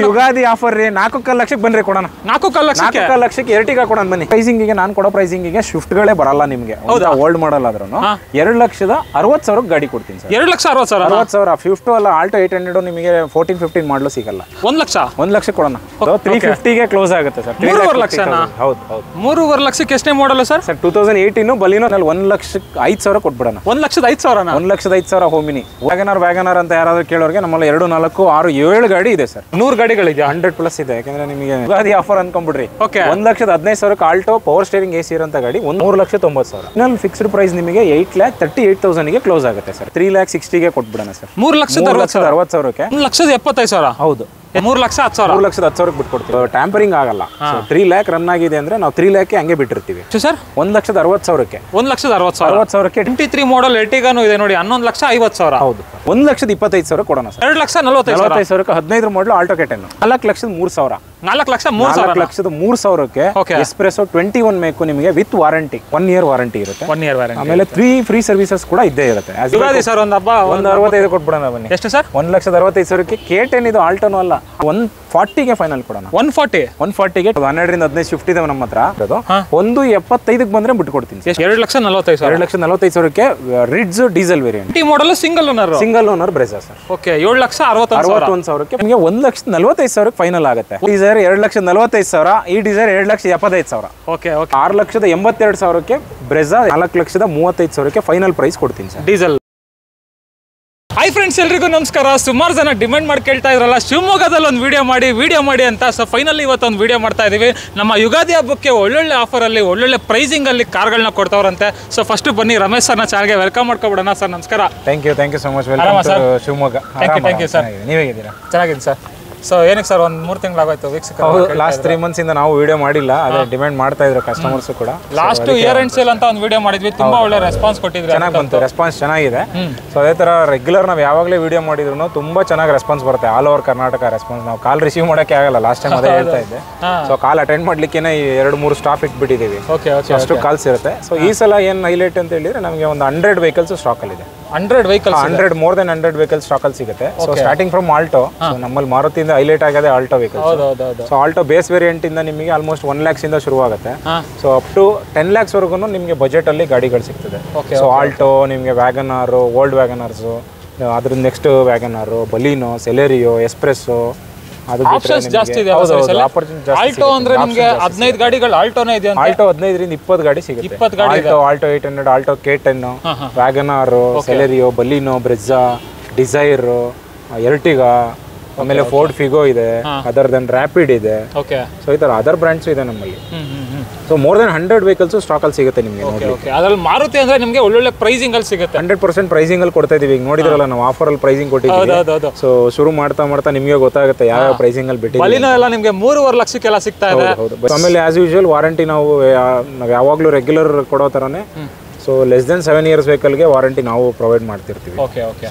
Ugadi offer ರೀ 4 ಲಕ್ಷಕ್ಕೆ ಬನ್ರಿ ಕೊಡೋಣ. 4 ಲಕ್ಷಕ್ಕೆ ಎರ್ಟಿಗಾ ಕೊಡೋಣ ಬನ್ನಿ. ಪ್ರೈಸಿಂಗಿಗೆ ನಾನು ಕೊಡೋ ಪ್ರೈಸಿಂಗಿಗೆ ಸ್ವಿಫ್ಟ್ಗಳೇ ಬರಲ್ಲ ನಿಮಗೆ. ಓಲ್ಡ್ ಮಾಡಲ್ ಆದ್ರೂ 2,60,000 ಗಾಡಿ ಕೊಡ್ತೀನಿ ಸರ್. 2,60,000 ಸ್ವಿಫ್ಟ್ ಅಲ್ಲ ಆಲ್ಟೋ 800 ನಿಮಗೆ 14-15 ಮಾಡಲು ಸಿಗಲ್ಲ. 1 ಲಕ್ಷ ಕೊಡೋಣ. 350ಗೆ ಕ್ಲೋಸ್ ಆಗುತ್ತೆ ಸರ್. 3.5 ಲಕ್ಷ. ಹೌದು 3.5 ಲಕ್ಷಕ್ಕೆ ಎಷ್ಟನೇ ಮಾಡಲ್ ಸರ್? 2018 ಬಲಿನೋ 1,05,000 ಕೊಟ್ಬಿಡೋಣ. 1,05,000 1,05,000 ಹೋಮಿನಿ. ವ್ಯಾಗನರ್ ಅಂತ ಯಾರಾದ್ರೂ ಕೇಳೋರಿಗೆ ನಮ್ಮಲ್ಲಿ 2, 4, 6, 7 ಗಾಡಿ ಇದೆ ಸರ್. 100 ಗಾಡಿಗಳಿದೆ. 100+ ಇದೆ. ಯಾಕಂದ್ರೆ ನಿಮಗೆ ಯುಗಾದಿ ಆಫರ್ ಅನ್ಕೊಂಡ್ಬಿಡ್ರಿ. 1,15,000 ಆಲ್ಟೋ ಪವರ್ ಸ್ಟೇರಿಂಗ್ AC ಇರೋಂಥ ಗಾಡಿ 3,90,000. ಇನ್ನೊಂದು ಫಿಕ್ಸ್ಡ್ ಪ್ರೈಸ್ ನಿಮಗೆ 8,38,000ಗೆ ಕ್ಲೋಸ್ ಆಗುತ್ತೆ ಸರ್. 3,60,000ಗೆ ಕೊಟ್ಬಿಡೋಣ ಸರ್. 3,60,000ಕ್ಕೆ 1,75,000. ಹೌದು. 3,10,000 3,10,000 ಬಿಟ್ಕೊಡ್ತೀವಿ. ಟ್ಯಾಂಪರಿಂಗ್ ಆಗಲ್ಲ. 3 lakh ರನ್ ಆಗಿದೆ ಅಂದ್ರೆ ನಾವು 3 lakhಗೆ ಹಂಗೆ ಬಿಟ್ಟಿರ್ತೀವಿ ಸರ್. 1,60,000ಕ್ಕೆ 1,60,000 23 ಮಾಡಲ್ ಎರ್ಟಿಗಾನು ಇದೆ ನೋಡಿ. 11,50,000. ಹೌದು. 1,25,000 ಕೊಡೋಣ ಸರ್. 2,40,000 15 ಮಾಡಲು ಆಲ್ಟೋ K10 4,03,000. 4,03,000ಕ್ಕೆ ಎಸ್ಪ್ರೆಸೋ 21 ಮೇಕು ನಿಮಗೆ ವಿತ್ ವಾರಂಟಿ 1 year ವಾರಂಟಿ ಇರುತ್ತೆ. 1 year ವಾರಂಟಿ. ಆಮೇಲೆ 3 ಫ್ರೀ ಸರ್ವಿಸಸ್ ಕೂಡ ಇದ್ದೇ ಇರುತ್ತೆ. ಸರ್ ಒಂದು 65 ಕೊಟ್ಬಿಡೋಣ ಬನ್ನಿ. ಎಷ್ಟು ಸರ್? 1,65,000ಕ್ಕೆ K10 ಇದು ಆಲ್ಟೋನು ಅಲ್ಲ. 140ಗೆ ಫೈನಲ್ ಕೊಡೋಣ. 140ಗೆ 12ರಿಂದ 15 ಶಿಫ್ಟ್ ಇದೆ ನಮ್ಮ ಹತ್ರ. 175ಗೆ ಬಂದ್ರೆ ಬಿಟ್ಕೊಡ್ತೀನಿ. 2,45,000 Ritz diesel variant model single owner Brezza sir. Okay 7,61,000 ನಿಮಗೆ 1,45,000 ಫೈನಲ್ ಆಗುತ್ತೆ. ಡಿಸೈರ್ 2,45,000. ಈ ಡಿಸೈರ್ 2,75,000. ಓಕೆ 6,82,000ಕ್ಕೆ ಬ್ರೆಜಾ 4,35,000ಕ್ಕೆ ಫೈನಲ್ ಪ್ರೈಸ್ ಕೊಡ್ತೀನಿ ಸರ್. ಡೀಸೆಲ್. ಹಾಯ್ ಫ್ರೆಂಡ್ಸ್, ಎಲ್ರಿಗೂ ನಮಸ್ಕಾರ. ಸುಮಾರು ಜನ ಡಿಮ್ಯಾಂಡ್ ಮಾಡಿ ಕೇಳ್ತಾ ಇದ್ರಲ್ಲ ಶಿವಮೊಗ್ಗದಲ್ಲಿ ಒಂದು ವಿಡಿಯೋ ಮಾಡಿ ಅಂತ. ಸೊ ಫೈನಲಿ ಇವತ್ತೊಂದು ವಿಡಿಯೋ ಮಾಡ್ತಾ ಇದೀವಿ. ನಮ್ಮ ಯುಗಾದಿ ಹಬ್ಬಕ್ಕೆ ಒಳ್ಳೊಳ್ಳೆ ಆಫರಲ್ಲಿ ಒಳ್ಳೊಳ್ಳೆ ಪ್ರೈಸಿಂಗಲ್ಲಿ ಕಾರ್ಗಳನ್ನ ಕೊಡ್ತಾವ್ರಂತೆ. ಸೊ ಫಸ್ಟ್ ಬನ್ನಿ ರಮೇಶ್ ಸರ್ನ ಚಾನಲ್ಗೆ ವೆಲ್ಕಮ್ ಮಾಡ್ಕೊಬಿಡೋಣ. ಸರ್ ನಮಸ್ಕಾರ. Thank you so much. Welcome to Shivamogga. Thank you sir. ನೀವು ಹೇಗಿದ್ದೀರಾ? ಚೆನ್ನಾಗಿದೆ ಸರ್. ಸೊ ಏನಕ್ಕೆ ಸರ್ ಒಂದು 3 ತಿಂಗಳಾಗೋಯ್ತು ವೀಕ್ಷಕ. ಲಾಸ್ಟ್ 3 months ಇಂದ ನಾವು ವಿಡಿಯೋ ಮಾಡಿಲ್ಲ. ಅದೇ ಡಿಮ್ಯಾಂಡ್ ಮಾಡ್ತಾ ಇದ್ರು ಕಸ್ಟಮರ್ಸ್ ಕೂಡ. ಲಾಸ್ಟ್ ಇಯರ್ ಎಂಡ್ ಸೇಲ್ ಅಂತ ಒಂದು ವಿಡಿಯೋ ಮಾಡಿದ್ವಿ. ತುಂಬಾ ಒಳ್ಳೆ ರೆಸ್ಪಾನ್ಸ್ ಕೊಟ್ಟಿದ್ರು. ಚೆನ್ನಾಗಿ ಬಂತು. ರೆಸ್ಪಾನ್ಸ್ ಚೆನ್ನಾಗಿದೆ. ಸೊ ಅದೇ ತರ ರೆಗ್ಯುಲರ್ ನಾವು ಯಾವಾಗಲೇ ವಿಡಿಯೋ ಮಾಡಿದ್ರು ತುಂಬಾ ಚೆನ್ನಾಗಿ ರೆಸ್ಪಾನ್ಸ್ ಬರುತ್ತೆ. All over Karnataka response. ನಾವು ಕಾಲ್ ರಿಸೀವ್ ಮಾಡೋಕ್ಕೆ ಆಗಲ್ಲ. ಲಾಸ್ಟ್ ಟೈಮ್ ಅದೇ ಹೇಳ್ತಾ ಇದ್ದೆ. ಸೊ ಕಾಲ್ ಅಟೆಂಡ್ ಮಾಡ್ಲಿಕ್ಕೆ 2-3 ಸ್ಟಾಪ್ ಇಟ್ಬಿಟ್ಟಿದ್ದೀವಿ. ಅಷ್ಟು ಕಾಲ್ಸ್ ಇರುತ್ತೆ. ಸೊ ಈ ಸಲ ಏನು ಹೈಲೈಟ್ ಅಂತ ಹೇಳಿದ್ರೆ ನಮಗೆ ಒಂದು 100 ವೆಹಿಕಲ್ಸ್ ಸ್ಟಾಕ್ ಅಲ್ಲಿ ಇದೆ. 100 ಮೋರ್ ದೆನ್ 100 ವೆಹಿಕಲ್ಸ್ ಸ್ಟಾಕ್ ಅಲ್ಲಿ ಸಿಗುತ್ತೆ. So starting from Alto. ನಮ್ಮಲ್ಲಿ ಮಾರುತಿಯಿಂದ ಹೈಲೈಟ್ ಆಗಿದೆ Alto vehicles. So Alto base variant ಇಂದ ನಿಮಗೆ ಆಲ್ಮೋಸ್ಟ್ 1 lakhs ಇಂದ ಶುರು ಆಗುತ್ತೆ. ಸೊ ಅಪ್ ಟು 10 lakhs ವರೆಗೂ ನಿಮಗೆ ಬಜೆಟ್ ಅಲ್ಲಿ ಗಾಡಿಗಳು ಸಿಗ್ತದೆ. ಸೊ ಆಲ್ಟೋ ನಿಮಗೆ ವ್ಯಾಗನಾರ್, ಓಲ್ಡ್ ವ್ಯಾಗನಾರ್ಸ್, ಅದ್ರ next Wagon R, ಬಲಿನೋ, Celerio, espresso, options ಜಾಸ್ತಿ ಇದೆ. ಆಲ್ಟೋ ಅಂದ್ರೆ ನಿಮಗೆ 15 ಗಾಡಿಗಳು ಆಲ್ಟೋನೇ ಇದೆ. ಆಲ್ಟೋ 15ರಿಂದ 20 ಗಾಡಿ ಸಿಗುತ್ತೆ. 20 ಗಾಡಿ. Alto 800, Alto K10, WagonR, Celerio, Baleno, Brezza, Dzire, Ertiga, ಆಮೇಲೆ ಫೋರ್ಡ್ ಫಿಗೋ ಇದೆ. ಅದರ್ ದೆನ್ ರ್ಯಾಪಿಡ್ ಇದೆ. ಸೊ ಈ ತರ ಅದರ್ ಬ್ರ್ಯಾಂಡ್ಸ್ ಇದೆ ನಮ್ಮಲ್ಲಿ. So more than 100 vehicles stock ಅಲ್ಲಿ ಸಿಗುತ್ತೆ ನಿಮಗೆ. ಅದ್ರಲ್ಲಿ ಮಾರುತಿ ಅಂದ್ರೆ ನಿಮಗೆ ಒಳ್ಳೊಳ್ಳೆ ಪ್ರೈಸಿಂಗ್ ಅಲ್ಲಿ ಸಿಗುತ್ತೆ. 100% ಪ್ರೈಸಿಂಗ್ ಅಲ್ಲಿ ಕೊಡ್ತಾ ಇದೀವಿ. ಈಗ ನೋಡಿದ್ರಲ್ಲ ನಾವು ಆಫರ್ ಅಲ್ಲಿ ಪ್ರೈಸಿಂಗ್ ಕೊಟ್ಟಿದ್ದೀವಿ. ಸೊ ಶುರು ಮಾಡ್ತಾ ನಿಮಗೆ ಗೊತ್ತಾಗುತ್ತೆ ಯಾವ ಪ್ರೈಸಿಂಗ್ ಅಲ್ಲಿ ಬಿಟ್ಟಿದ್ದೀವಿ. ಬಲಿನೋ ಎಲ್ಲ ನಿಮಗೆ 3.5 ಲಕ್ಷಕ್ಕೆಲ್ಲ ಸಿಗ್ತಾ ಇದೆ. ಆಮೇಲೆ ಆಸ್ ಯೂಶುವಲ್ ವಾರಂಟಿ ನಾವು ಯಾವಾಗಲೂ ರೆಗ್ಯುಲರ್ ಕೊಡೋ ತರನೇ. ಸೊ ಲೆಸ್ ದೆನ್ 7 years ವೆಹಿಕಲ್ಗೆ ವಾರಂಟಿ ನಾವು ಪ್ರೊವೈಡ್ ಮಾಡ್ತಿರ್ತೀವಿ.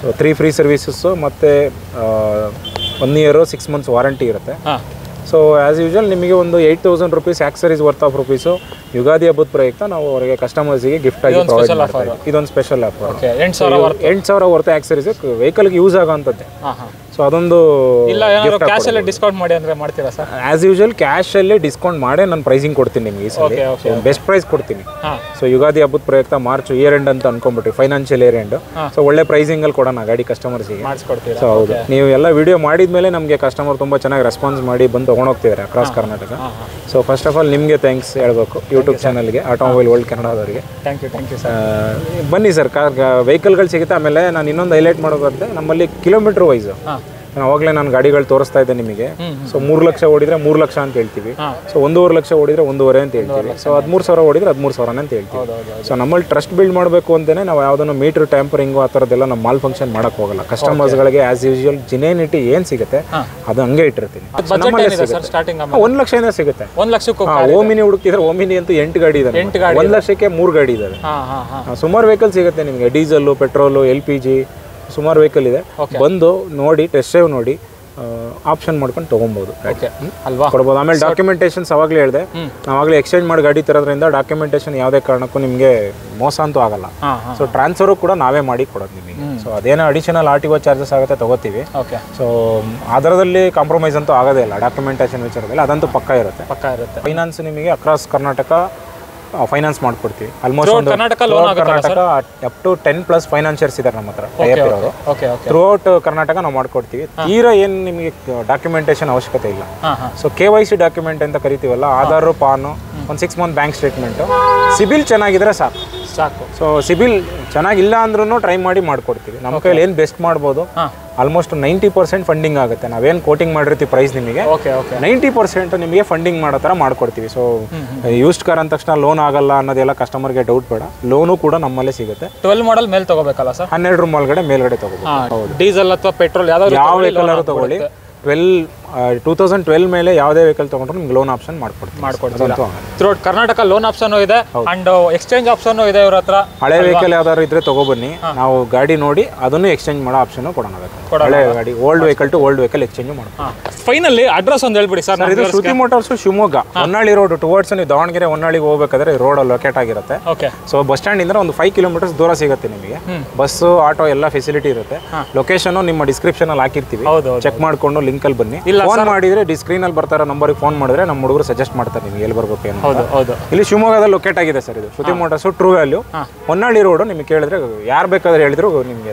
ಸೊ 3 ಫ್ರೀ ಸರ್ವಿಸಸ್ ಮತ್ತೆ 1 year 6 months ವಾರಂಟಿ ಇರುತ್ತೆ. ಸೊ ಆಸ್ ಯೂಶುವಲ್ ನಿಮಗೆ ಒಂದು 8,000 rupees accessories worth of rupees Ugadi ಹಬ್ಬದ ಪ್ರಯುಕ್ತ ನಾವು ಅವರಿಗೆ ಕಸ್ಟಮರ್ಸ್ಗೆ ಗಿಫ್ಟ್ ಆಗಿ ಪ್ರೊವೈಡ್ ಮಾಡ್ತೀವಿ. ಇದೊಂದು ಸ್ಪೆಷಲ್ ಆಫರ್. 8,000 ವರ್ತ್ ಆಕ್ಸರೀಸ್ ವೆಹಿಕಲ್ಗೆ ಯೂಸ್ ಆಗೋಂಥದ್ದೇ. ಸೊ ಅದೊಂದು ಕ್ಯಾಶ್ ಅಲ್ಲಿ ಡಿಸ್ಕೌಂಟ್ ಮಾಡಿ ಅಂದ್ರೆ ಮಾಡ್ತೀರಾ ಸರ್? ಆಸ್ ಯೂಶುವಲ್ ಕ್ಯಾಶ್ ಅಲ್ಲಿ ಡಿಸ್ಕೌಂಟ್ ಮಾಡಿ ನಾನು ಪ್ರೈಸಿಂಗ್ ಕೊಡ್ತೀನಿ ನಿಮಗೆ. ಈ ಸಲ ಬೆಸ್ಟ್ ಪ್ರೈಸ್ ಕೊಡ್ತೀನಿ. ಸೊ ಯುಗಾದಿ ಹಬ್ಬದ ಪ್ರಯುಕ್ತ ಮಾರ್ಚ್ ಇಯರ್ ಎಂಡ್ ಅಂತ ಅನ್ಕೊಂಡ್ಬಿಟ್ರಿ, ಫೈನಾನ್ಷಿಯಲ್ ಇಯರ್ ಎಂಡ್. ಸೊ ಒಳ್ಳೆ ಪ್ರೈಸಿಂಗ್ ಅಲ್ಲಿ ಕೊಡೋಣ ಗಾಡಿ ಕಸ್ಟಮರ್ಸ್ಗೆ. ಸೊ ಹೌದು, ನೀವು ಎಲ್ಲ ವಿಡಿಯೋ ಮಾಡಿದ್ಮೇಲೆ ನಮಗೆ ಕಸ್ಟಮರ್ ತುಂಬಾ ಚೆನ್ನಾಗಿ ರೆಸ್ಪಾನ್ಸ್ ಮಾಡಿ ಬಂದು ತಗೊಂಡೋಗ್ತಿದ್ದಾರೆ across Karnataka. So first of all ನಿಮಗೆ ಥ್ಯಾಂಕ್ಸ್ ಹೇಳ್ಬೇಕು ಯೂಟ್ಯೂಬ್ ಚಾನಲ್ಗೆ, ಆಟೋಮೊಬೈಲ್ ವರ್ಲ್ಡ್ ಕನ್ನಡದವರಿಗೆ. Thank you sir. ಬನ್ನಿ ಸರ್, ವೆಹಿಕಲ್ಗಳು ಸಿಗುತ್ತೆ. ಆಮೇಲೆ ನಾನು ಇನ್ನೊಂದು ಹೈಲೈಟ್ ಮಾಡೋದಂತೆ, ನಮ್ಮಲ್ಲಿ ಕಿಲೋಮೀಟರ್ ವೈಸ್ ಅವಾಗಲೇ ನಾನು ಗಾಡಿಗಳು ತೋರಿಸ್ತಾ ಇದ್ದೆ ನಿಮಗೆ. ಸೊ 3 ಲಕ್ಷ ಓಡಿದ್ರೆ 3 ಲಕ್ಷ ಅಂತ ಹೇಳ್ತೀವಿ. ಸೊ 1.5 ಲಕ್ಷ ಓಡಿದ್ರೆ 1.5 ಅಂತ ಹೇಳ್ತೀವಿ. ಸೊ 13,000 ಓಡಿದ್ರೆ 13,000 ಅಂತ ಹೇಳ್ತೀವಿ. ಸೊ ನಮ್ಮಲ್ಲಿ ಟ್ರಸ್ಟ್ ಬಿಲ್ಡ್ ಮಾಡಬೇಕು ಅಂತಲೇ ನಾವು ಯಾವುದನ್ನು ಮೀಟರ್ ಟ್ಯಾಂಪರಿಂಗು ಆ ಥರದ್ದೆಲ್ಲ ನಮ್ಮ ಮಾಲ್ ಫಂಕ್ಷನ್ ಮಾಡೋಕ್ಕೆ ಹೋಗಲ್ಲ. ಕಸ್ಟಮರ್ಸ್ಗಳಿಗೆ ಆಸ್ ಯೂಶುವಲ್ ಜಿನೇನಿಟಿ ಏನು ಸಿಗುತ್ತೆ ಅದು ಹಂಗೆ ಇಟ್ಟಿರ್ತೀನಿ. 1 ಲಕ್ಷದಿಂದ ಸಿಗುತ್ತೆ. 1 ಲಕ್ಷಕ್ಕೆ ಓಮಿನಿ ಹುಡುಕ್ತಿದ್ರೆ ಓಮಿನಿ ಅಂತೂ 8 ಗಾಡಿ ಇದೆ. 1 ಲಕ್ಷಕ್ಕೆ 3 ಗಾಡಿ ಇದ್ದಾವೆ. ಸುಮಾರು ವೆಹಿಕಲ್ ಸಿಗುತ್ತೆ ನಿಮಗೆ, ಡೀಸೆಲ್ಲು, ಪೆಟ್ರೋಲು, LPG ಸುಮಾರು ವೆಹಿಕಲ್ ಇದೆ. ಬಂದು ನೋಡಿ, ಟೆಸ್ಟ್ ಡ್ರೈವ್ ನೋಡಿ, ಆಪ್ಷನ್ ಮಾಡ್ಕೊಂಡು ತೊಗೊಬೋದು, ಕೊಡ್ಬೋದು. ಆಮೇಲೆ ಡಾಕ್ಯುಮೆಂಟೇಷನ್ಸ್ ಅವಾಗಲೇ ಹೇಳಿದೆ, ನಾವಾಗಲೇ ಎಕ್ಸ್ಚೇಂಜ್ ಮಾಡಿ ಗಾಡಿ ತರೋದ್ರಿಂದ ಡಾಕ್ಯುಮೆಂಟೇಷನ್ ಯಾವುದೇ ಕಾರಣಕ್ಕೂ ನಿಮಗೆ ಮೋಸ ಅಂತೂ ಆಗಲ್ಲ. ಸೊ ಟ್ರಾನ್ಸ್ಫರು ಕೂಡ ನಾವೇ ಮಾಡಿ ಕೊಡೋದು ನಿಮಗೆ. ಸೊ ಅದೇನೋ ಅಡಿಷನಲ್ RTO ಚಾರ್ಜಸ್ ಆಗುತ್ತೆ ತೊಗೋತೀವಿ. ಓಕೆ. ಸೊ ಅದರದಲ್ಲಿ ಕಾಂಪ್ರಮೈಸ್ ಅಂತೂ ಆಗೋದೇ ಇಲ್ಲ. ಡಾಕ್ಯುಮೆಂಟೇಷನ್ ವಿಚಾರದಲ್ಲಿ ಅದಂತೂ ಪಕ್ಕ ಇರುತ್ತೆ. ಫೈನಾನ್ಸ್ ನಿಮಗೆ ಅಕ್ರಾಸ್ ಕರ್ನಾಟಕ ಫೈನಾನ್ಸ್ ಮಾಡ್ಕೊಡ್ತೀವಿ. Almost Karnataka up to 10+ financiers ಇದ್ದಾರೆ ನಮ್ಮ ಹತ್ರ ಇರೋರು. ಥ್ರೂ ಔಟ್ ಕರ್ನಾಟಕ ನಾವು ಮಾಡ್ಕೊಡ್ತೀವಿ. ತೀರಾ ಏನು ನಿಮಗೆ ಡಾಕ್ಯುಮೆಂಟೇಷನ್ ಅವಶ್ಯಕತೆ ಇಲ್ಲ. ಸೊ KYC ಡಾಕ್ಯುಮೆಂಟ್ ಅಂತ ಕರಿತೀವಲ್ಲ, ಆಧಾರ್, ಪಾನು, ಒಂದು 6 ಮಂತ್ ಬ್ಯಾಂಕ್ ಸ್ಟೇಟ್ಮೆಂಟು, ಸಿಬಿಲ್ ಚೆನ್ನಾಗಿದ್ರೆ ಸಾಕು. ಸೊ ಸಿಬಿಲ್ ಚೆನ್ನಾಗಿಲ್ಲ ಅಂದ್ರೂ ಟ್ರೈ ಮಾಡಿ ಮಾಡ್ಕೊಡ್ತೀವಿ. ನಮ್ಮ ಕೈಲಿ ಏನು ಬೆಸ್ಟ್ ಮಾಡ್ಬೋದು, ಆಲ್ಮೋಸ್ಟ್ 90% ಫಂಡಿಂಗ್ ಆಗುತ್ತೆ. ನಾವೇನು ಕೋಟಿಂಗ್ ಮಾಡಿರ್ತೀವಿ ಪ್ರೈಸ್ ನಿಮಗೆ 90% ನಿಮಗೆ ಫಂಡಿಂಗ್ ಮಾಡೋ ಥರ ಮಾಡ್ಕೊಡ್ತೀವಿ. ಸೊ ಯೂಸ್ಡ್ ಕಾರ್ ಅಂದ ತಕ್ಷಣ ಲೋನ್ ಆಗಲ್ಲ ಅನ್ನೋದೆಲ್ಲ ಕಸ್ಟಮರ್ಗೆ ಡೌಟ್ ಬೇಡ. ಲೋನು ಕೂಡ ನಮ್ಮಲ್ಲೇ ಸಿಗುತ್ತೆ. 12 ಮಾಡಲ್ ಮೇಲೆ ತಗೋಬೇಕಲ್ಲ ಸರ್? 12 ರೂಮ್ ಒಳಗಡೆ ಮೇಲ್ಗಡೆ ತಗೋಬೇಕು. ಡೀಸೆಲ್ ಅಥವಾ ಪೆಟ್ರೋಲ್ ಯಾವ ವೆಹಿಕಲ್ ತಗೊಳ್ಳಿ, 2012 ಮೇಲೆ ಯಾವುದೇ ವೆಹಿಕಲ್ ತಗೊಂಡ್ರು ನಿಮ್ಗೆ ಲೋನ್ ಆಪ್ಷನ್ ಮಾಡ್ಕೊಡ್ತೀವಿ. ಥ್ರೂಟ್ ಕರ್ನಾಟಕ ಲೋನ್ ಆಪ್ಷನ್ ಇದೆ ಅಂಡ್ ಎಕ್ಸ್ಚೇಂಜ್ ಆಪ್ಷನ್ ಇದೆ ಇವ್ರ ಹತ್ರ. ಹಳೆ ವೆಹಿಕಲ್ ಯಾವ್ದಾದ್ರು ಇದ್ರೆ ತಗೊಬನ್ನಿ, ನಾವು ಗಾಡಿ ನೋಡಿ ಅದನ್ನು ಎಕ್ಸ್ಚೇಂಜ್ ಮಾಡೋ ಆಪ್ಷನ್ ಕೊಡೋಣ. ಹಳೆ ಗಾಡಿ old vehicle to old vehicle exchange ಮಾಡ್ತೀವಿ. ಫೈನಲಿ ಅಡ್ರೆಸ್ ಒಂದು ಹೇಳ್ಬಿಡಿ ಸರ್. ಇದು Shruti Motors Shivamogga, Honnali road towards ನೀವು ದಾವಣಗೆರೆ ಹೊನ್ನಾಳಿಗೆ ಹೋಗ್ಬೇಕಾದ್ರೆ ರೋಡ್ ಲೊಕೇಟ್ ಆಗಿರುತ್ತೆ. ಸೊ ಬಸ್ ಸ್ಟ್ಯಾಂಡ್ ಇಂದ ಒಂದು 5 ಕಿಲೋಮೀಟರ್ಸ್ ದೂರ ಸಿಗುತ್ತೆ ನಿಮಗೆ. ಬಸ್, ಆಟೋ ಎಲ್ಲ ಫೆಸಿಲಿಟಿ ಇರುತ್ತೆ. ಲೊಕೇಶನ್ ನಿಮ್ಮ ಡಿಸ್ಕ್ರಿಪ್ಷನ್ ಅಲ್ಲಿ ಹಾಕಿರ್ತೀವಿ, ಚೆಕ್ ಮಾಡ್ಕೊಂಡು ಲಿಂಕ್ ಅಲ್ಲಿ ಬನ್ನಿ. ಫೋನ್ ಮಾಡಿದ್ರೆ ಸ್ಕ್ರೀನ್ ಅಲ್ಲಿ ಬರ್ತಾರ ನಂಬರ್ಗೆ ಫೋನ್ ಮಾಡಿದ್ರೆ ನಮ್ಮ ಹುಡುಗರು ಸಜೆಸ್ಟ್ ಮಾಡ್ತಾರೆ ನಿಮ್ಗೆ ಎಲ್ಲಿ ಬರ್ಬೇಕು ಅಂತ. ಇಲ್ಲಿ ಶಿವಮೊಗ್ಗದಲ್ಲಿ ಲೊಕೇಟ್ ಆಗಿದೆ ಸರ್ ಇದು Shruti Motors, True Value, Honnali road. ನಿಮ್ಗೆ ಕೇಳಿದ್ರೆ ಯಾರು ಬೇಕಾದ್ರೆ ಹೇಳಿದ್ರು ನಿಮಗೆ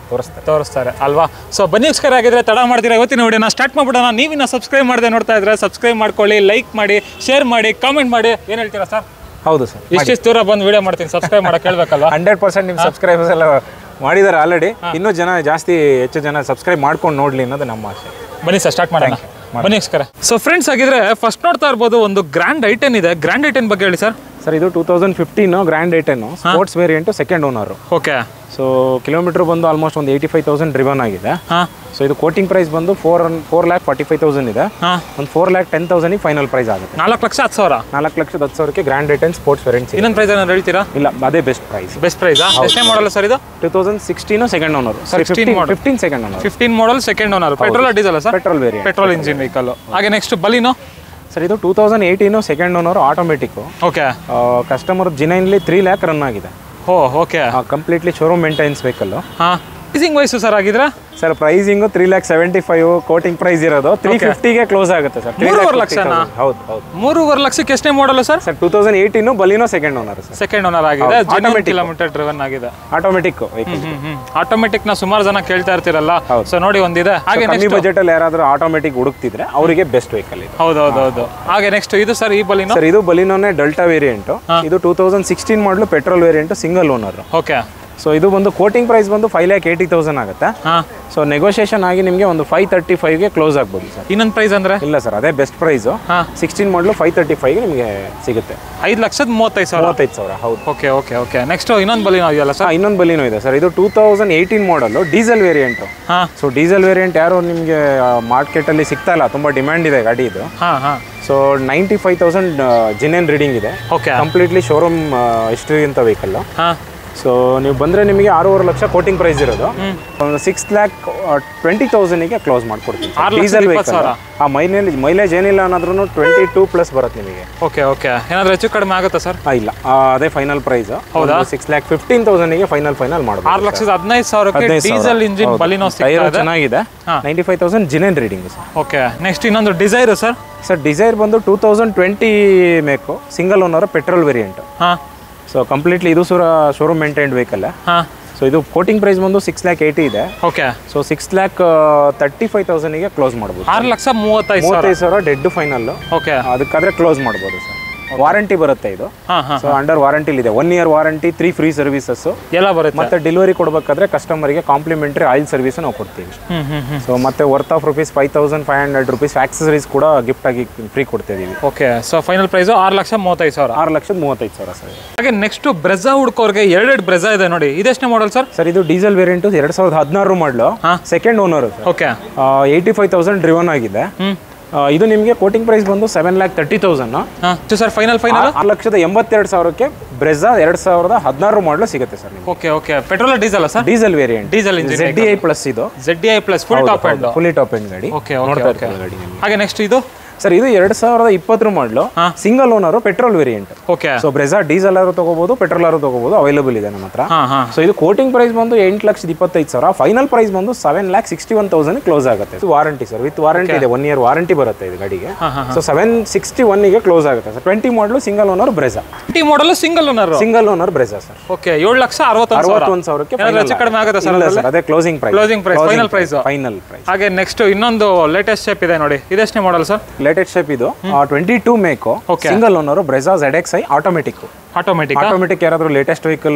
ತೋರಿಸ್ತಾರೆ ಅಲ್ವಾ. ಸೊ ಬನ್ನಿ ವೀಕ್ಷಕರೇ, ಆಗಿದ್ರೆ ತಡ ಮಾಡ್ತೀರಾ ಇವತ್ತಿನ ವಿಡಿಯೋನ ಸ್ಟಾರ್ಟ್ ಮಾಡ್ಬಿಡೋಣ. ನೀವಿನ್ನ ಸಬ್ಸ್ಕ್ರೈಬ್ ಮಾಡದೆ ನೋಡ್ತಾ ಇದ್ರೆ ಸಬ್ಸ್ಕ್ರೈಬ್ ಮಾಡ್ಕೊಳ್ಳಿ, ಲೈಕ್ ಮಾಡಿ, ಶೇರ್ ಮಾಡಿ, ಕಾಮೆಂಟ್ ಮಾಡಿ. ಏನ್ ಹೇಳ್ತೀರಾ ಸರ್? ಹೌದು ಸರ್, ಇಷ್ಟಿಷ್ಟು ದೂರ ಬಂದು ವಿಡಿಯೋ ಮಾಡ್ತೀನಿ, ಸಬ್ಸ್ಕ್ರೈಬ್ ಮಾಡಕ್ಕೆ ಹೇಳ್ಬೇಕಲ್ಲ. 100% ನಿಮ್ಮ ಸಬ್ಸ್ಕ್ರೈಬರ್ಸ್ ಎಲ್ಲ ಮಾಡಿದ್ದಾರೆ ಆಲ್ರೆಡಿ. ಇನ್ನೂ ಹೆಚ್ಚು ಜನ ಸಬ್ಸ್ಕ್ರೈಬ್ ಮಾಡ್ಕೊಂಡು ನೋಡ್ಲಿ ಅನ್ನೋದು ನಮ್ಮ ಆಸೆ. ಬನ್ನಿ ಸರ್, ಸ್ಟಾರ್ಟ್ ಮಾಡೋಣ. ಬನ್ನಿ ವೀಕ್ಷಕರೇ. ಸೊ ಫ್ರೆಂಡ್ಸ್, ಆಗಿದ್ರೆ ಫಸ್ಟ್ ನೋಡ್ತಾ ಇರ್ಬೋದು ಒಂದು ಗ್ರ್ಯಾಂಡ್ ಐಟೆನ್ ಇದೆ. ಗ್ರ್ಯಾಂಡ್ ಐಟೆನ್ ಬಗ್ಗೆ ಹೇಳಿ ಸರ್. ಸರ್ ಇದು 2015 Grand i ten sports variant, second owner. Okay. So kilometre ಬಂದು ಆಲ್ಮೋಸ್ಟ್ ಒಂದು 85,000 ಡ್ರಿವನ್ ಆಗಿದೆ. ಸೊ ಇದು ಕೋಟಿಂಗ್ ಪ್ರೈಸ್ ಬಂದು 4,45,000 ಇದೆ. ಒಂದು 4,10,000 ಫೈನಲ್ ಪ್ರೈಸ್ ಆಗುತ್ತೆ. 4,10,000. 4,10,000 ಗ್ರ್ಯಾಂಡ್ ಐಟೆನ್ ಸ್ಪೋರ್ಟ್ಸ್ ವೇರಿಯಂಟ್. ಇನ್ನೊಂದು ಪ್ರೈಸ್ ಏನಾದ್ರು ಹೇಳ್ತೀರಾ? ಇಲ್ಲ, ಅದೇ ಬೆಸ್ಟ್ ಪ್ರೈಸ್. Best price. ಎಷ್ಟನೇ ಮಾಡಲ್ ಸರ್ ಇದು? 2016 ಸೆಕೆಂಡ್ ಓನರ್. ಸರಿ, 15 second owner. 15 model second owner. Petrol diesel sir? Petrol variant, petrol engine vehicle. ಹಾಗೆ ನೆಕ್ಸ್ಟ್ ಬಲಿನೋ ಸರ್, ಇದು 2018 second owner, automatic. Okay. Customer genuinely 3 lakh run ಆಗಿದೆ. Okay. Completely showroom maintenance vehicle. Pricing wise sir ಆಗಿದ್ರೆ sir pricing 3,75,000 quoting price ಇರೋದು 350ಗೆ close ಆಗುತ್ತೆ sir. 3.5 ಲಕ್ಷನಾ? ಹೌದು. 3.5 ಲಕ್ಷಕ್ಕೆ ಎಷ್ಟನೇ model sir? Sir 2018 ಬಲಿನೋ second owner sir. Second owner ಆಗಿದೆ, ಕಿಲೋಮೀಟರ್ ಡ್ರಿವನ್ ಆಗಿದೆ, ಆಟೋಮೆಟಿಕ್. ಆಟೋಮೆಟಿಕ್ ನ ಸುಮಾರು ಜನ ಕೇಳ್ತಾ ಇರ್ತೀರಲ್ಲ, ಸೊ ನೋಡಿ ಒಂದಿದೆ. ಹಾಗೆ ಕಮ್ಮಿ ಬಜೆಟ್ ಅಲ್ಲಿ ಯಾರಾದ್ರೂ ಆಟೋಮೆಟಿಕ್ ಹುಡುಕ್ತಿದ್ರೆ ಅವರಿಗೆ ಬೆಸ್ಟ್ ವೆಹಿಕಲ್ ಇದೆ. ಹೌದು. ಹಾಗೆ ನೆಕ್ಸ್ಟ್ ಇದು ಸರ್, ಈ ಬಲಿನೋ ಸರ್, ಇದು ಬಲಿನೋನೇ ಡೆಲ್ಟಾ ವೇರಿಯಂಟ್. ಇದು 2016 ಮಾಡಲು petrol variant, single owner. Okay. So ಇದು ಬಂದು ಕೋಟಿಂಗ್ ಪ್ರೈಸ್ ಬಂದು 5,80,000 ಆಗುತ್ತೆ. ಸೊ ನೆಗೋಷಿಯೇಷನ್ ಆಗಿ ನಿಮಗೆ ಒಂದು 535ಗೆ ಕ್ಲೋಸ್ ಆಗ್ಬೋದು ಸರ್. ಇನ್ನೊಂದು ಪ್ರೈಸ್ ಅಂದ್ರೆ? ಇಲ್ಲ ಸರ್, ಅದೇ ಬೆಸ್ಟ್ ಪ್ರೈಸ್. 16 ಮಾಡಲು 535ಗೆ ನಿಮಗೆ ಸಿಗುತ್ತೆ. 5,35,000. ಹೌದು. ಓಕೆ. ನೆಕ್ಸ್ಟ್ ಇನ್ನೊಂದು ಬಲಿನೋ ಇದೆಯಲ್ಲ ಸರ್? ಇನ್ನೊಂದು ಬಲಿನೋ ಇದೆ ಸರ್. ಇದು 2018 ಮಾಡಲ್ diesel variant. So diesel variant ಯಾರು ನಿಮಗೆ ಮಾರ್ಕೆಟ್ ಅಲ್ಲಿ ಸಿಗ್ತಾ ಇಲ್ಲ, ತುಂಬಾ ಡಿಮ್ಯಾಂಡ್ ಇದೆ ಗಾಡಿ ಇದು. ಸೊ 95,000 ಜಿನೆನ್ ರೀಡಿಂಗ್ ಇದೆ. ಕಂಪ್ಲೀಟ್ಲಿ ಶೋರೂಮ್ ಹಿಸ್ಟ್ರಿ ಅಂತ ವೆಹಿಕಲ್. ಸೊ ನೀವು ಬಂದರೆ ನಿಮಗೆ 6.5 ಲಕ್ಷ ಕೋಟಿಂಗ್ ಪ್ರೈಸ್ ಇರೋದು. ಒಂದು 6,20,000ಗೆ ಕ್ಲೋಸ್ ಮಾಡ್ಕೊಡ್ತೀವಿ. Diesel vehicle. ಮೈಲೇಜ್ ಏನಿಲ್ಲ ಅನ್ನೋದ್ರೂ 22+ ಬರುತ್ತೆ ನಿಮಗೆ. ಓಕೆ. ಏನಾದರೂ ಹೆಚ್ಚು ಕಡಿಮೆ ಆಗುತ್ತಾ ಸರ್? ಇಲ್ಲ, ಅದೇ ಫೈನಲ್ ಪ್ರೈಸ್. ಹೌದಾ? 6,15,000ಗೆ ಫೈನಲ್ ಮಾಡ್ಬೋದು. 6,15,000ಕ್ಕೆ ಡೀಸೆಲ್ ಇಂಜಿನ್ ಬಲಿನೋ ಚೆನ್ನಾಗಿದೆ. 95,000 genuine reading sir. Okay. Next ಇನ್ನೊಂದು ಡಿಸೈರ್ ಸರ್. ಸರ್ ಡಿಸೈರ್ ಬಂದು 2020 make, single owner, petrol variant. So completely ಇದು ಶೋರೂಮ್ ಮೇಂಟೈನ್ಡ್ ವೆಹಿಕಲ್. ಸೊ ಇದು ಕೋಟಿಂಗ್ ಪ್ರೈಸ್ ಬಂದು 6,80,000 ಇದೆ. ಓಕೆ. ಸೊ 6,35,000ಗೆ ಕ್ಲೋಸ್ ಮಾಡ್ಬೋದು. 6,35,000 ಡೆಡ್ ಫೈನಲ್. ಓಕೆ. ಅದಕ್ಕಾದ್ರೆ ಕ್ಲೋಸ್ ಮಾಡ್ಬೋದು ಸರ್. ವಾರಂಟಿ ಬರುತ್ತೆ ಇದು. ಸೊ ಅಂಡರ್ ವಾರಂಟಿಲಿ ಇದೆ. 1 year ವಾರಂಟಿ, 3 ಫ್ರೀ ಸರ್ವಿಸಸ್ ಎಲ್ಲ ಬರುತ್ತೆ. ಮತ್ತೆ ಡೆಲಿವರಿ ಕೊಡಬೇಕಾದ್ರೆ ಕಸ್ಟಮರ್ಗೆ ಕಾಂಪ್ಲಿಮೆಂಟರಿ ಆಯಿಲ್ ಸರ್ವಿಸ್ ನಾವು ಕೊಡ್ತೀವಿ. ಸೊ ಮತ್ತೆ ವರ್ತ್ ಆಫ್ ₹5,500 ಆಕ್ಸೆಸರೀಸ್ ಕೂಡ ಗಿಫ್ಟ್ ಆಗಿ ಫ್ರೀ ಕೊಡ್ತಿದೀವಿ. Okay. So final price 6,35,000. 6,35,000 sir. ಹಾಗೆ ನೆಕ್ಸ್ಟ್ ಬ್ರೆಜಾ ಹುಡ್ಕೋರ್ಗೆ 2 ಬ್ರೆಜಾ ಇದೆ ನೋಡಿ. ಇದೆಷ್ಟನೇ ಮಾಡಲ್ ಸರ್? ಸರ್ ಇದು diesel variant, 2016 model, second owner. Okay. 85,000 driven ಆಗಿದೆ. ಇದು ನಿಮಗೆ ಕೋಟಿಂಗ್ ಪ್ರೈಸ್ ಬಂದು 7,30,000. ಸರ್ ಫೈನಲ್ 6,82,000ಕ್ಕೆ ಬ್ರೆಜಾ 2016 ಮಾಡಲು ಸಿಗುತ್ತೆ sir. Okay. Petrol diesel sir? Diesel variant, diesel engine, ZDI+ ಇದು. ZDI+ ಫುಲ್ ಟಾಪ್ ಎಂಡ್ ಗಾಡಿ. ನೋಡ್ತಾ ಇರ್ತೀವಿ ಗಾಡಿ. ಹಾಗೆ ನೆಕ್ಸ್ಟ್ ಇದು ಸರ್ ಇದು 2020 ಮಾಡಲು single owner petrol variant. Okay. So Brezza diesel ಆರು ತಗೋಬಹುದು, ಪೆಟ್ರೋಲ್ ಆರು ತಗೋಬಹುದು, ಅವೈಲೇಬಲ್ ಇದೆ ನಮ್ಮ ಹತ್ರ. ಸೊ ಇದು ಕೋಟಿಂಗ್ ಪ್ರೈಸ್ ಬಂದು 8,25,000, ಫೈನಲ್ ಪ್ರೈಸ್ ಬಂದು 7,61,000 ಕ್ಲೋಸ್ ಆಗುತ್ತೆ. ವಾರಂಟಿ ಸರ್, ವಿತ್ ವಾರಂಟಿ ಇದೆ, 1 year ವಾರಂಟಿ ಬರುತ್ತೆ ಇದು ಗಾಡಿಗೆ. ಸೊ 761 ಗೆ ಕ್ಲೋಸ್ ಆಗುತ್ತೆ ಸರ್. 20 ಮಾಡಲು ಸಿಂಗಲ್ ಓನರ್ ಬ್ರೆಜಾ. 20 ಮಾಡಲು single owner Brezza sir. Okay. 7,61,000 ಹೆಚ್ಚು ಕಡಿಮೆ ಆಗುತ್ತೆ ಸರ್. ಅದೇ ಕ್ಲೋಸಿಂಗ್ ಪ್ರೈಸ್, ಫೈನಲ್ ಪ್ರೈಸ್. ಹಾಗೆ ನೆಕ್ಸ್ಟ್ ಇನ್ನೊಂದು ಲೇಟೆಸ್ಟ್ ಶೇಪ್ ಇದೆ ನೋಡಿ, ಇದೆಷ್ಟನೇ ಮಾಡಲ್ ಸರ್? ಲೇಟೆಸ್ಟ್ ಶೇಪ್ ಇದು 22 make single owner Brezza ZXi automatic. ಯಾರಾದ್ರೂ ಲೇಟೆಸ್ಟ್ ವೆಹಿಕಲ್,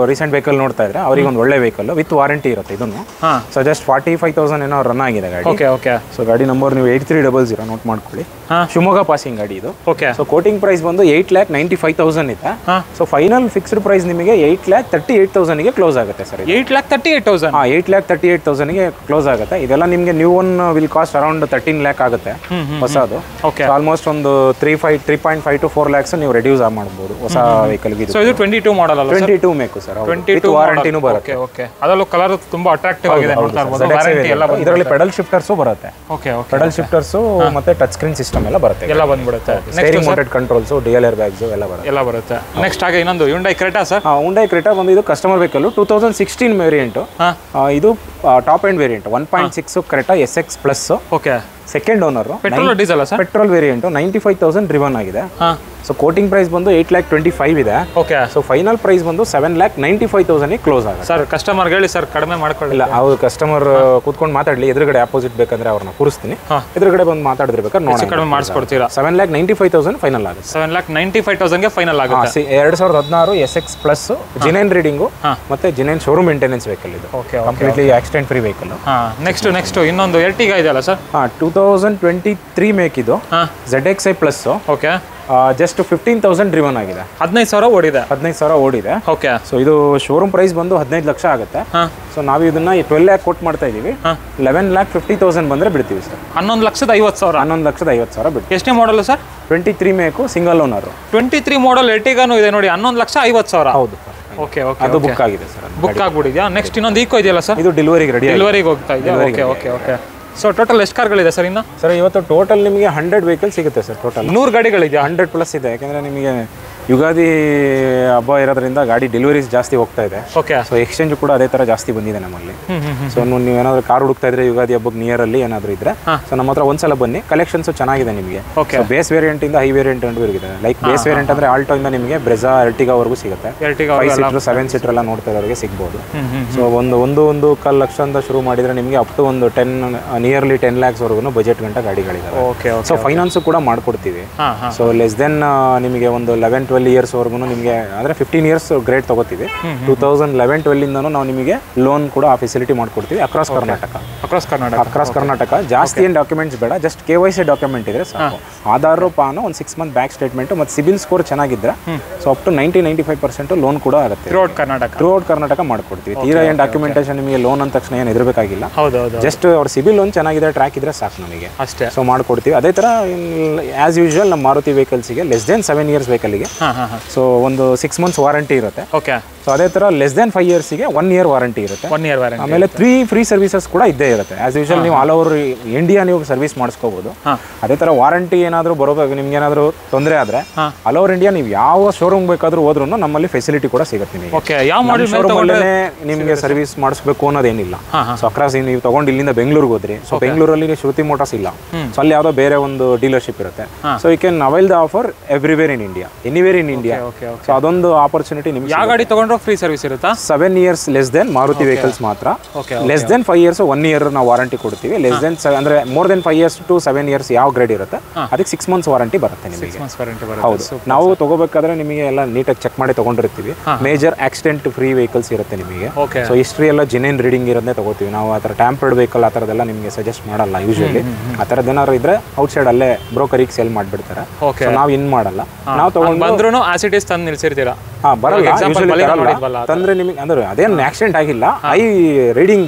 ರೀಸೆಂಟ್ ವೆಹಿಕಲ್ ನೋಡ್ತಾ ಇದ್ರೆ ಅವರಿಗೆ ಒಂದು ಒಳ್ಳೆ ವೆಹಿಕಲ್ ವಿತ್ ವಾರಂಟಿ ಇರುತ್ತೆ ಇದನ್ನು. ಸೊ ಜಸ್ಟ್ 45,000 ಏನೋ ರನ್ ಆಗಿದೆ ಗಾಡಿ. ಸೊ ಗಾಡಿ ನಂಬರ್ ನೀವು 8300 ನೋಟ್ ಮಾಡ್ಕೊಳ್ಳಿ. ಶಿವಮೊಗ್ಗ ಪಾಸಿಂಗ್ ಗಾಡಿ ಇದು. ಸೊ ಕೋಟಿಂಗ್ ಪ್ರೈಸ್ ಬಂದು 8,95,000 ಇದೆ. ಸೊ ಫೈನಲ್ ಫಿಕ್ಸ್ಡ್ ಪ್ರೈಸ್ ನಿಮಗೆ 8,38,000 ಗೆ ಕ್ಲೋಸ್ ಆಗುತ್ತೆ ಸರ್. 8,38,000. 8,38,000 ಗೆ ಕ್ಲೋಸ್ ಆಗುತ್ತೆ. ಇದೆಲ್ಲ ನಿಮಗೆ new one will cost around 13 lakh ಆಗುತ್ತೆ ಹೊಸದು. ಆಲ್ಮೋಸ್ಟ್ ಒಂದು 3.5 to 4 lakhs ನೀವು ರೆಡ್ಯೂಸ್ ಮಾಡಬಹುದು ಹೊಸ ವೆಹಿಕಲ್ ಗೆ. ಸೊ ಇದು 22 ಮಾಡಲ್ ಅಲ್ಲ? 22 ಮೇಕ್ ಸರ್. 22 ವಾರಂಟಿನೂ ಬರುತ್ತೆ. ಓಕೆ. ಅದರಲ್ಲೂ ಕಲರ್ ತುಂಬಾ ಅಟ್ರಾಕ್ಟಿವ್ ಆಗಿದೆ, ನೋಡ್ತಾ ಇರಬಹುದು. ವಾರಂಟಿ ಎಲ್ಲ ಬರುತ್ತೆ. ಇದರಲ್ಲಿ ಪೆಡಲ್ ಶಿಫ್ಟರ್ಸ್ ಬರುತ್ತೆ. ಪೆಡಲ್ ಶಿಫ್ಟರ್ಸ್ ಮತ್ತೆ ಟಚ್ ಸ್ಕ್ರೀನ್ ಸಿಸ್ಟಮ್ ಎಲ್ಲ ಬರುತ್ತೆ. ಎಲ್ಲ ಬಂದ್ಬಿಡುತ್ತೆ. Steering mounted controls, DLR bags ಎಲ್ಲ ಬರುತ್ತೆ. ನೆಕ್ಸ್ಟ್ ಹಾಗೆ ಇನ್ನೊಂದು Hyundai Creta sir. Hyundai Creta ಬಂದು ಇದು ಕಸ್ಟಮರ್ ವೆಹಿಕಲ್ 2016 ವೇರಿಯಂಟ್. ಇದು top end variant 1.6 Creta SX plus. Okay. Second owner. Petrol diesel sir? Petrol variant 95,000 driven ಆಗಿದೆ. ಸೊ ಕೋಟಿಂಗ್ ಪ್ರೈಸ್ ಬಂದು 8,25,000 ಇದೆ. ಓಕೆ. ಸೊ ಫೈನಲ್ ಪ್ರೈಸ್ ಬಂದು 7,95,000 ಗೆ ಕ್ಲೋಸ್ ಆಗುತ್ತೆ. Sir customer ಹೇಳಿ ಸರ್, ಕಡಿಮೆ ಮಾಡ್ಕೊಳ್ಳಿಲ್ಲ. ಅವ್ರು ಕಸ್ಟಮರ್ ಕೂತ್ಕೊಂಡು ಮಾತಾಡಲಿ, ಎದುರುಗಡೆ ಆಪೋಸಿಟ್ ಬೇಕಂದ್ರೆ ಅವ್ರನ್ನ ಕೂರಿಸ್ತೀನಿ, ಎದುರುಗಡೆ ಬಂದು ಮಾತಾಡಿರ್ಬೇಕಾದ್ರೆ ನೋಡಿ ಕಡಿಮೆ ಮಾಡಿಸ್ಕೊಡ್ತೀರಾ. 7,95,000 ಫೈನಲ್ ಆಗುತ್ತೆ. 7,95,000 ಗೆ ಫೈನಲ್ ಆಗುತ್ತೆ. 2016 SX ಪ್ಲಸ್ ಜಿನೈನ್ ರೀಡಿಂಗು ಮತ್ತೆ ಜಿನೈನ್ ಶೋರೂಮ್ ಮೇಂಟೆನೆನ್ಸ್ ವೆಹಿಕಲ್ ಇದು. Completely accident free vehicle. Next ಇನ್ನೊಂದು Ertiga ಇದೆಯಲ್ಲ ಸರ್? 2023 ಮೇಕ್ ಇದು ZXi plus. Okay. Just 15,000 driven ಆಗಿದೆ. 15,000 ಓಡಿದೆ. ಓಕೆ. ಸೊ ಇದು ಶೋರೂಮ್ ಪ್ರೈಸ್ ಬಂದು 15 ಲಕ್ಷ ಆಗುತ್ತೆ. ಸೊ ನಾವು ಇದನ್ನ 12 lakh ಕೊಟ್ಟು ಮಾಡ್ತಾ ಇದೀವಿ. 11,50,000 ಬಂದ್ರೆ ಬಿಡ್ತೀವಿ ಸರ್. 11,50,000. 11,50,000 ಬಿಡ್ತೀವಿ. ಎಷ್ಟನೇ model sir? 23 make single owner. 23 model Ertigaನು ಇದೆ ನೋಡಿ, 11,50,000. ಹೌದು. ಓಕೆ. ಅದು ಬುಕ್ ಆಗಿದೆ ಸರ್. ಬುಕ್ ಆಗ್ಬಿಟ್ಟಿದ್ಯಾ? ನೆಕ್ಸ್ಟ್ ಇನ್ನೊಂದು ಈಕೋ ಇದೆಯಲ್ಲ ಸರ್? ಇದು ಡೆಲಿವರಿಗೆ ಹೋಗ್ತಾ ಇದೆ. ಓಕೆ. ಸೊ ಟೋಟಲ್ ಎಷ್ಟು ಕಾರ್ಗಳಿದೆ ಸರ್ ಇನ್ನು? ಸರ್ ಇವತ್ತು ಟೋಟಲ್ ನಿಮಗೆ 100 ವೆಹಿಕಲ್ ಸಿಗುತ್ತೆ ಸರ್. ಟೋಟಲ್ 100 ಗಾಡಿಗಳಿದೆ. 100 ಪ್ಲಸ್ ಇದೆ. ಯಾಕಂದ್ರೆ ನಿಮಗೆ ಯುಗಾದಿ ಹಬ್ಬ ಇರೋದ್ರಿಂದ ಗಾಡಿ ಡೆಲಿವರೀಸ್ ಜಾಸ್ತಿ ಹೋಗ್ತಾ ಇದೆ. ಓಕೆ. ಸೊ ಎಕ್ಸ್ಚೇಂಜ್ ಕೂಡ ಅದೇ ತರ ಜಾಸ್ತಿ ಬಂದಿದೆ ನಮ್ಮಲ್ಲಿ. ಸೊ ನೀವು ಏನಾದ್ರು ಕಾರ್ ಹುಡುಕ್ತಾ ಇದ್ರೆ ಯುಗಾದಿ ಹಬ್ಬಕ್ಕೆ ನಿಯರ್ ಅಲ್ಲಿ ಏನಾದ್ರು ಇದ್ರೆ ಸೊ ನಮ್ಮ ಹತ್ರ ಒಂದ್ಸಲ ಬನ್ನಿ. ಕಲೆಕ್ಷನ್ಸ್ ಚೆನ್ನಾಗಿದೆ ನಿಮಗೆ. ಬೇಸ್ ವೇರಿಯಂಟ್ ಇಂದ ಹೈ ವೇರಿಯಂಟ್ ಇದೆ. ಲೈಕ್ ಬೇಸ್ ವೇರಿಯಂಟ್ ಅಂದ್ರೆ ಆಲ್ಟೋ ಇಂದ ನಿಮಗೆ ಬ್ರೆಜಾ Ertiga ವರೆಗೂ ಸಿಗುತ್ತೆ. 5 ಸೀಟರ್ 7 ಸೀಟರ್ ಎಲ್ಲ ನೋಡ್ತಾ ಇರೋರಿಗೆ ಸಿಗ್ಬೋದು. ಸೊ ಒಂದು ಕಾಲ್ ಲಕ್ಷದಿಂದ ಶುರು ಮಾಡಿದ್ರೆ ನಿಮಗೆ ಅಪ್ ಟು ಒಂದು ನಿಯರ್ಲಿ 10 lakhs ವರೆಗೂ ಬಜೆಟ್ ಗಂಟ ಗಾಡಿಗಳಿದಾವೆ. ಸೊ ಫೈನಾನ್ಸ್ ಕೂಡ ಮಾಡ್ಕೊಡ್ತೀವಿ. ಸೊ ಲೆಸ್ ದೆನ್ ನಿಮಗೆ ಒಂದು 11-12 years ವರೆಗೂ ನಿಮಗೆ ಅಂದ್ರೆ 15 years ಗ್ರೇಡ್ ತಗೋತೀವಿ. 2011-12 ಇಂದನೂ ನಾವು ನಿಮಗೆ ಲೋನ್ ಕೂಡ ಆ ಫೆಸಿಲಿಟಿ ಮಾಡ್ಕೊಡ್ತೀವಿ ಅಕ್ರಾಸ್ ಕರ್ನಾಟಕ. ಜಾಸ್ತಿ ಏನು ಡಾಕ್ಯುಮೆಂಟ್ಸ್ ಬೇಡ, ಜಸ್ಟ್ KYC ಡಾಕ್ಯುಮೆಂಟ್ ಇದ್ರೆ ಸಾಕು. ಆಧಾರ್, ಪಾನು, ಒಂದು 6 month ಬ್ಯಾಕ್ ಸ್ಟೇಟ್ಮೆಂಟ್ ಮತ್ತೆ ಸಿಬಿಲ್ ಸ್ಕೋರ್ ಚೆನ್ನಾಗಿದ್ರೆ ಸೊ ಅಪ್ ಟು 90-95% ಲೋನ್ ಕೂಡ ಆಗುತ್ತೆ. ಥ್ರೂಔಟ್ ಕರ್ನಾಟಕ ಮಾಡ್ಕೊಡ್ತೀವಿ. ತೀರಾ ಏನು ಡಾಕ್ಯುಮೆಂಟೇಶನ್ ನಿಮಗೆ ಲೋನ್ ಅಂದ ತಕ್ಷಣ ಏನು ಎದುರಬೇಕಾಗಿಲ್ಲ. ಜಸ್ಟ್ ಅವ್ರ ಸಿಬಿಲ್ ಲೋನ್ ಚೆನ್ನಾಗಿದೆ, ಟ್ರ್ಯಾಕ್ ಇದ್ರೆ ಸಾಕು ನಮಗೆ ಅಷ್ಟೇ. ಸೊ ಮಾಡ್ಕೊಡ್ತೀವಿ. ಅದೇ ತರ ಆಸ್ ಯೂಶುವಲ್ ನಮ್ಮ ಮಾರುತಿ ವೆಹಿಕಲ್ಸ್ಗೆ ಲೆಸ್ ದೆನ್ 7 years ವೆಹಿಕಲ್ಗೆ ಸೊ ಒಂದು 6 months ವಾರಂಟಿ ಇರುತ್ತೆ. ಓಕೆ. ಸೊ ಅದೇ ತರ ಲೆಸ್ ದೆನ್ 5 yearsಗೆ 1 year ವಾರಂಟಿ ಇರುತ್ತೆ. ಆಮೇಲೆ 3 ಫ್ರೀ ಸರ್ವಿಸಸ್ ಕೂಡ ಇದ್ದೇ ಇರುತ್ತೆ. ಆಸ್ ಯೂಶುವಲ್ ನೀವು ಆಲ್ ಓವರ್ ಇಂಡಿಯಾ ನೀವು ಸರ್ವಿಸ್ ಮಾಡಿಸ್ಕೋಬಹುದು. ಅದೇ ತರ ವಾರಂಟಿ ಏನಾದ್ರು ಬರೋದಾಗ ನಿಮ್ಗೆ ಏನಾದ್ರು ತೊಂದರೆ ಆದ್ರೆ ಆಲ್ ಓವರ್ ಇಂಡಿಯಾ ನೀವು ಯಾವ ಶೋರೂಮ್ ಬೇಕಾದ್ರೂ ಹೋದ್ರೂ ನಮ್ಮಲ್ಲಿ ಫೆಸಿಲಿಟಿ ಕೂಡ ಸಿಗುತ್ತೆ ನಿಮಗೆ. ನಿಮಗೆ ಸರ್ವಿಸ್ ಮಾಡಿಸ್ಬೇಕು ಅನ್ನೋದೇನಿಲ್ಲ. ಸೊ ಅಕ್ರಾಸ್ ನೀವು ತಗೊಂಡು ಇಲ್ಲಿಂದ ಬೆಂಗಳೂರಿಗೆ ಹೋದ್ರಿ, ಸೊ ಬೆಂಗಳೂರಲ್ಲಿ ಶ್ರುತಿ ಮೋಟಾರ್ಸ್ ಇಲ್ಲ, ಸೊ ಅಲ್ಲಿ ಯಾವುದೋ ಬೇರೆ ಒಂದು ಡೀಲರ್ಶಿಪ್ ಇರುತ್ತೆ. So you can avail the offer everywhere in India, anywhere in India. So ಅದೊಂದು ಆಪರ್ಚುನಿಟಿ ನಿಮಗೆ. ಯಾವ ಗಾಡಿ ತಗೊಂಡ್ರು ಫ್ರೀ ಸರ್ವಿಸ್ ಇರುತ್ತಾ? 7 years less than Maruti vehicles ಮಾತ್ರ. ಲೆಸ್ ದೆನ್ 5 years 1 year ನಾವು ವಾರಂಟಿ ಕೊಡ್ತೀವಿ. ಲೆಸ್ ದೆನ್ ಅಂದ್ರೆ more than 5 years to 7 years ಯಾವ ಗ್ರೇಡ್ ಇರುತ್ತೆ ಅದಕ್ಕೆ 6 months ವಾರಂಟಿ ಬರುತ್ತೆ ನಿಮಗೆ. ಹೌದು. ನಾವು ತಗೋಬೇಕಾದ್ರೆ ನಿಮಗೆ ಎಲ್ಲ ನೀಟಾಗಿ ಚೆಕ್ ಮಾಡಿ ತಗೊಂಡಿರ್ತೀವಿ. ಮೇಜರ್ ಆಕ್ಸಿಡೆಂಟ್ ಫ್ರೀ ವೆಹಿಕಲ್ಸ್ ಇರುತ್ತೆ ನಿಮಗೆ. ಸೊ ಹಿಸ್ಟ್ರಿ ಎಲ್ಲ ಜಿನೇನ್ ರೀಡಿಂಗ್ ಇರೋದನ್ನೇ ತಗೋತೀವಿ ನಾವು. ಆ ಥರ ಟ್ಯಾಂಪರ್ಡ್ ವೆಹಿಕಲ್ ಆ ಥರದ್ದೆಲ್ಲ ನಿಮಗೆ ಸಜೆಸ್ಟ್ ಮಾಡಲ್ಲ ಯೂಶುವಲಿ. ಆ ಥರದ್ದು ಏನಾದ್ರು ಇದ್ರೆ ಔಟ್ಸೈಡ್ ಅಲ್ಲೇ ಬ್ರೋಕರಿಗೆ ಸೇಲ್ ಮಾಡಿಬಿಡ್ತಾರೆ. ನಾವು ಇನ್ ಮಾಡಲ್ಲ. ನಾವು ತಗೊಂಡು ಬಂದ್ರೂ ಆಸಿಟೀಸ್ ತಂದು ನಿಲ್ಸಿರ್ತೀರಾ? ಬರಲ್ಲ, ತಂದ್ರೆ ನಿಮಗೆ ಅಂದ್ರೆ ಅದೇನು ಆಕ್ಸಿಡೆಂಟ್ ಆಗಿಲ್ಲ, ಐ ರೀಡಿಂಗ್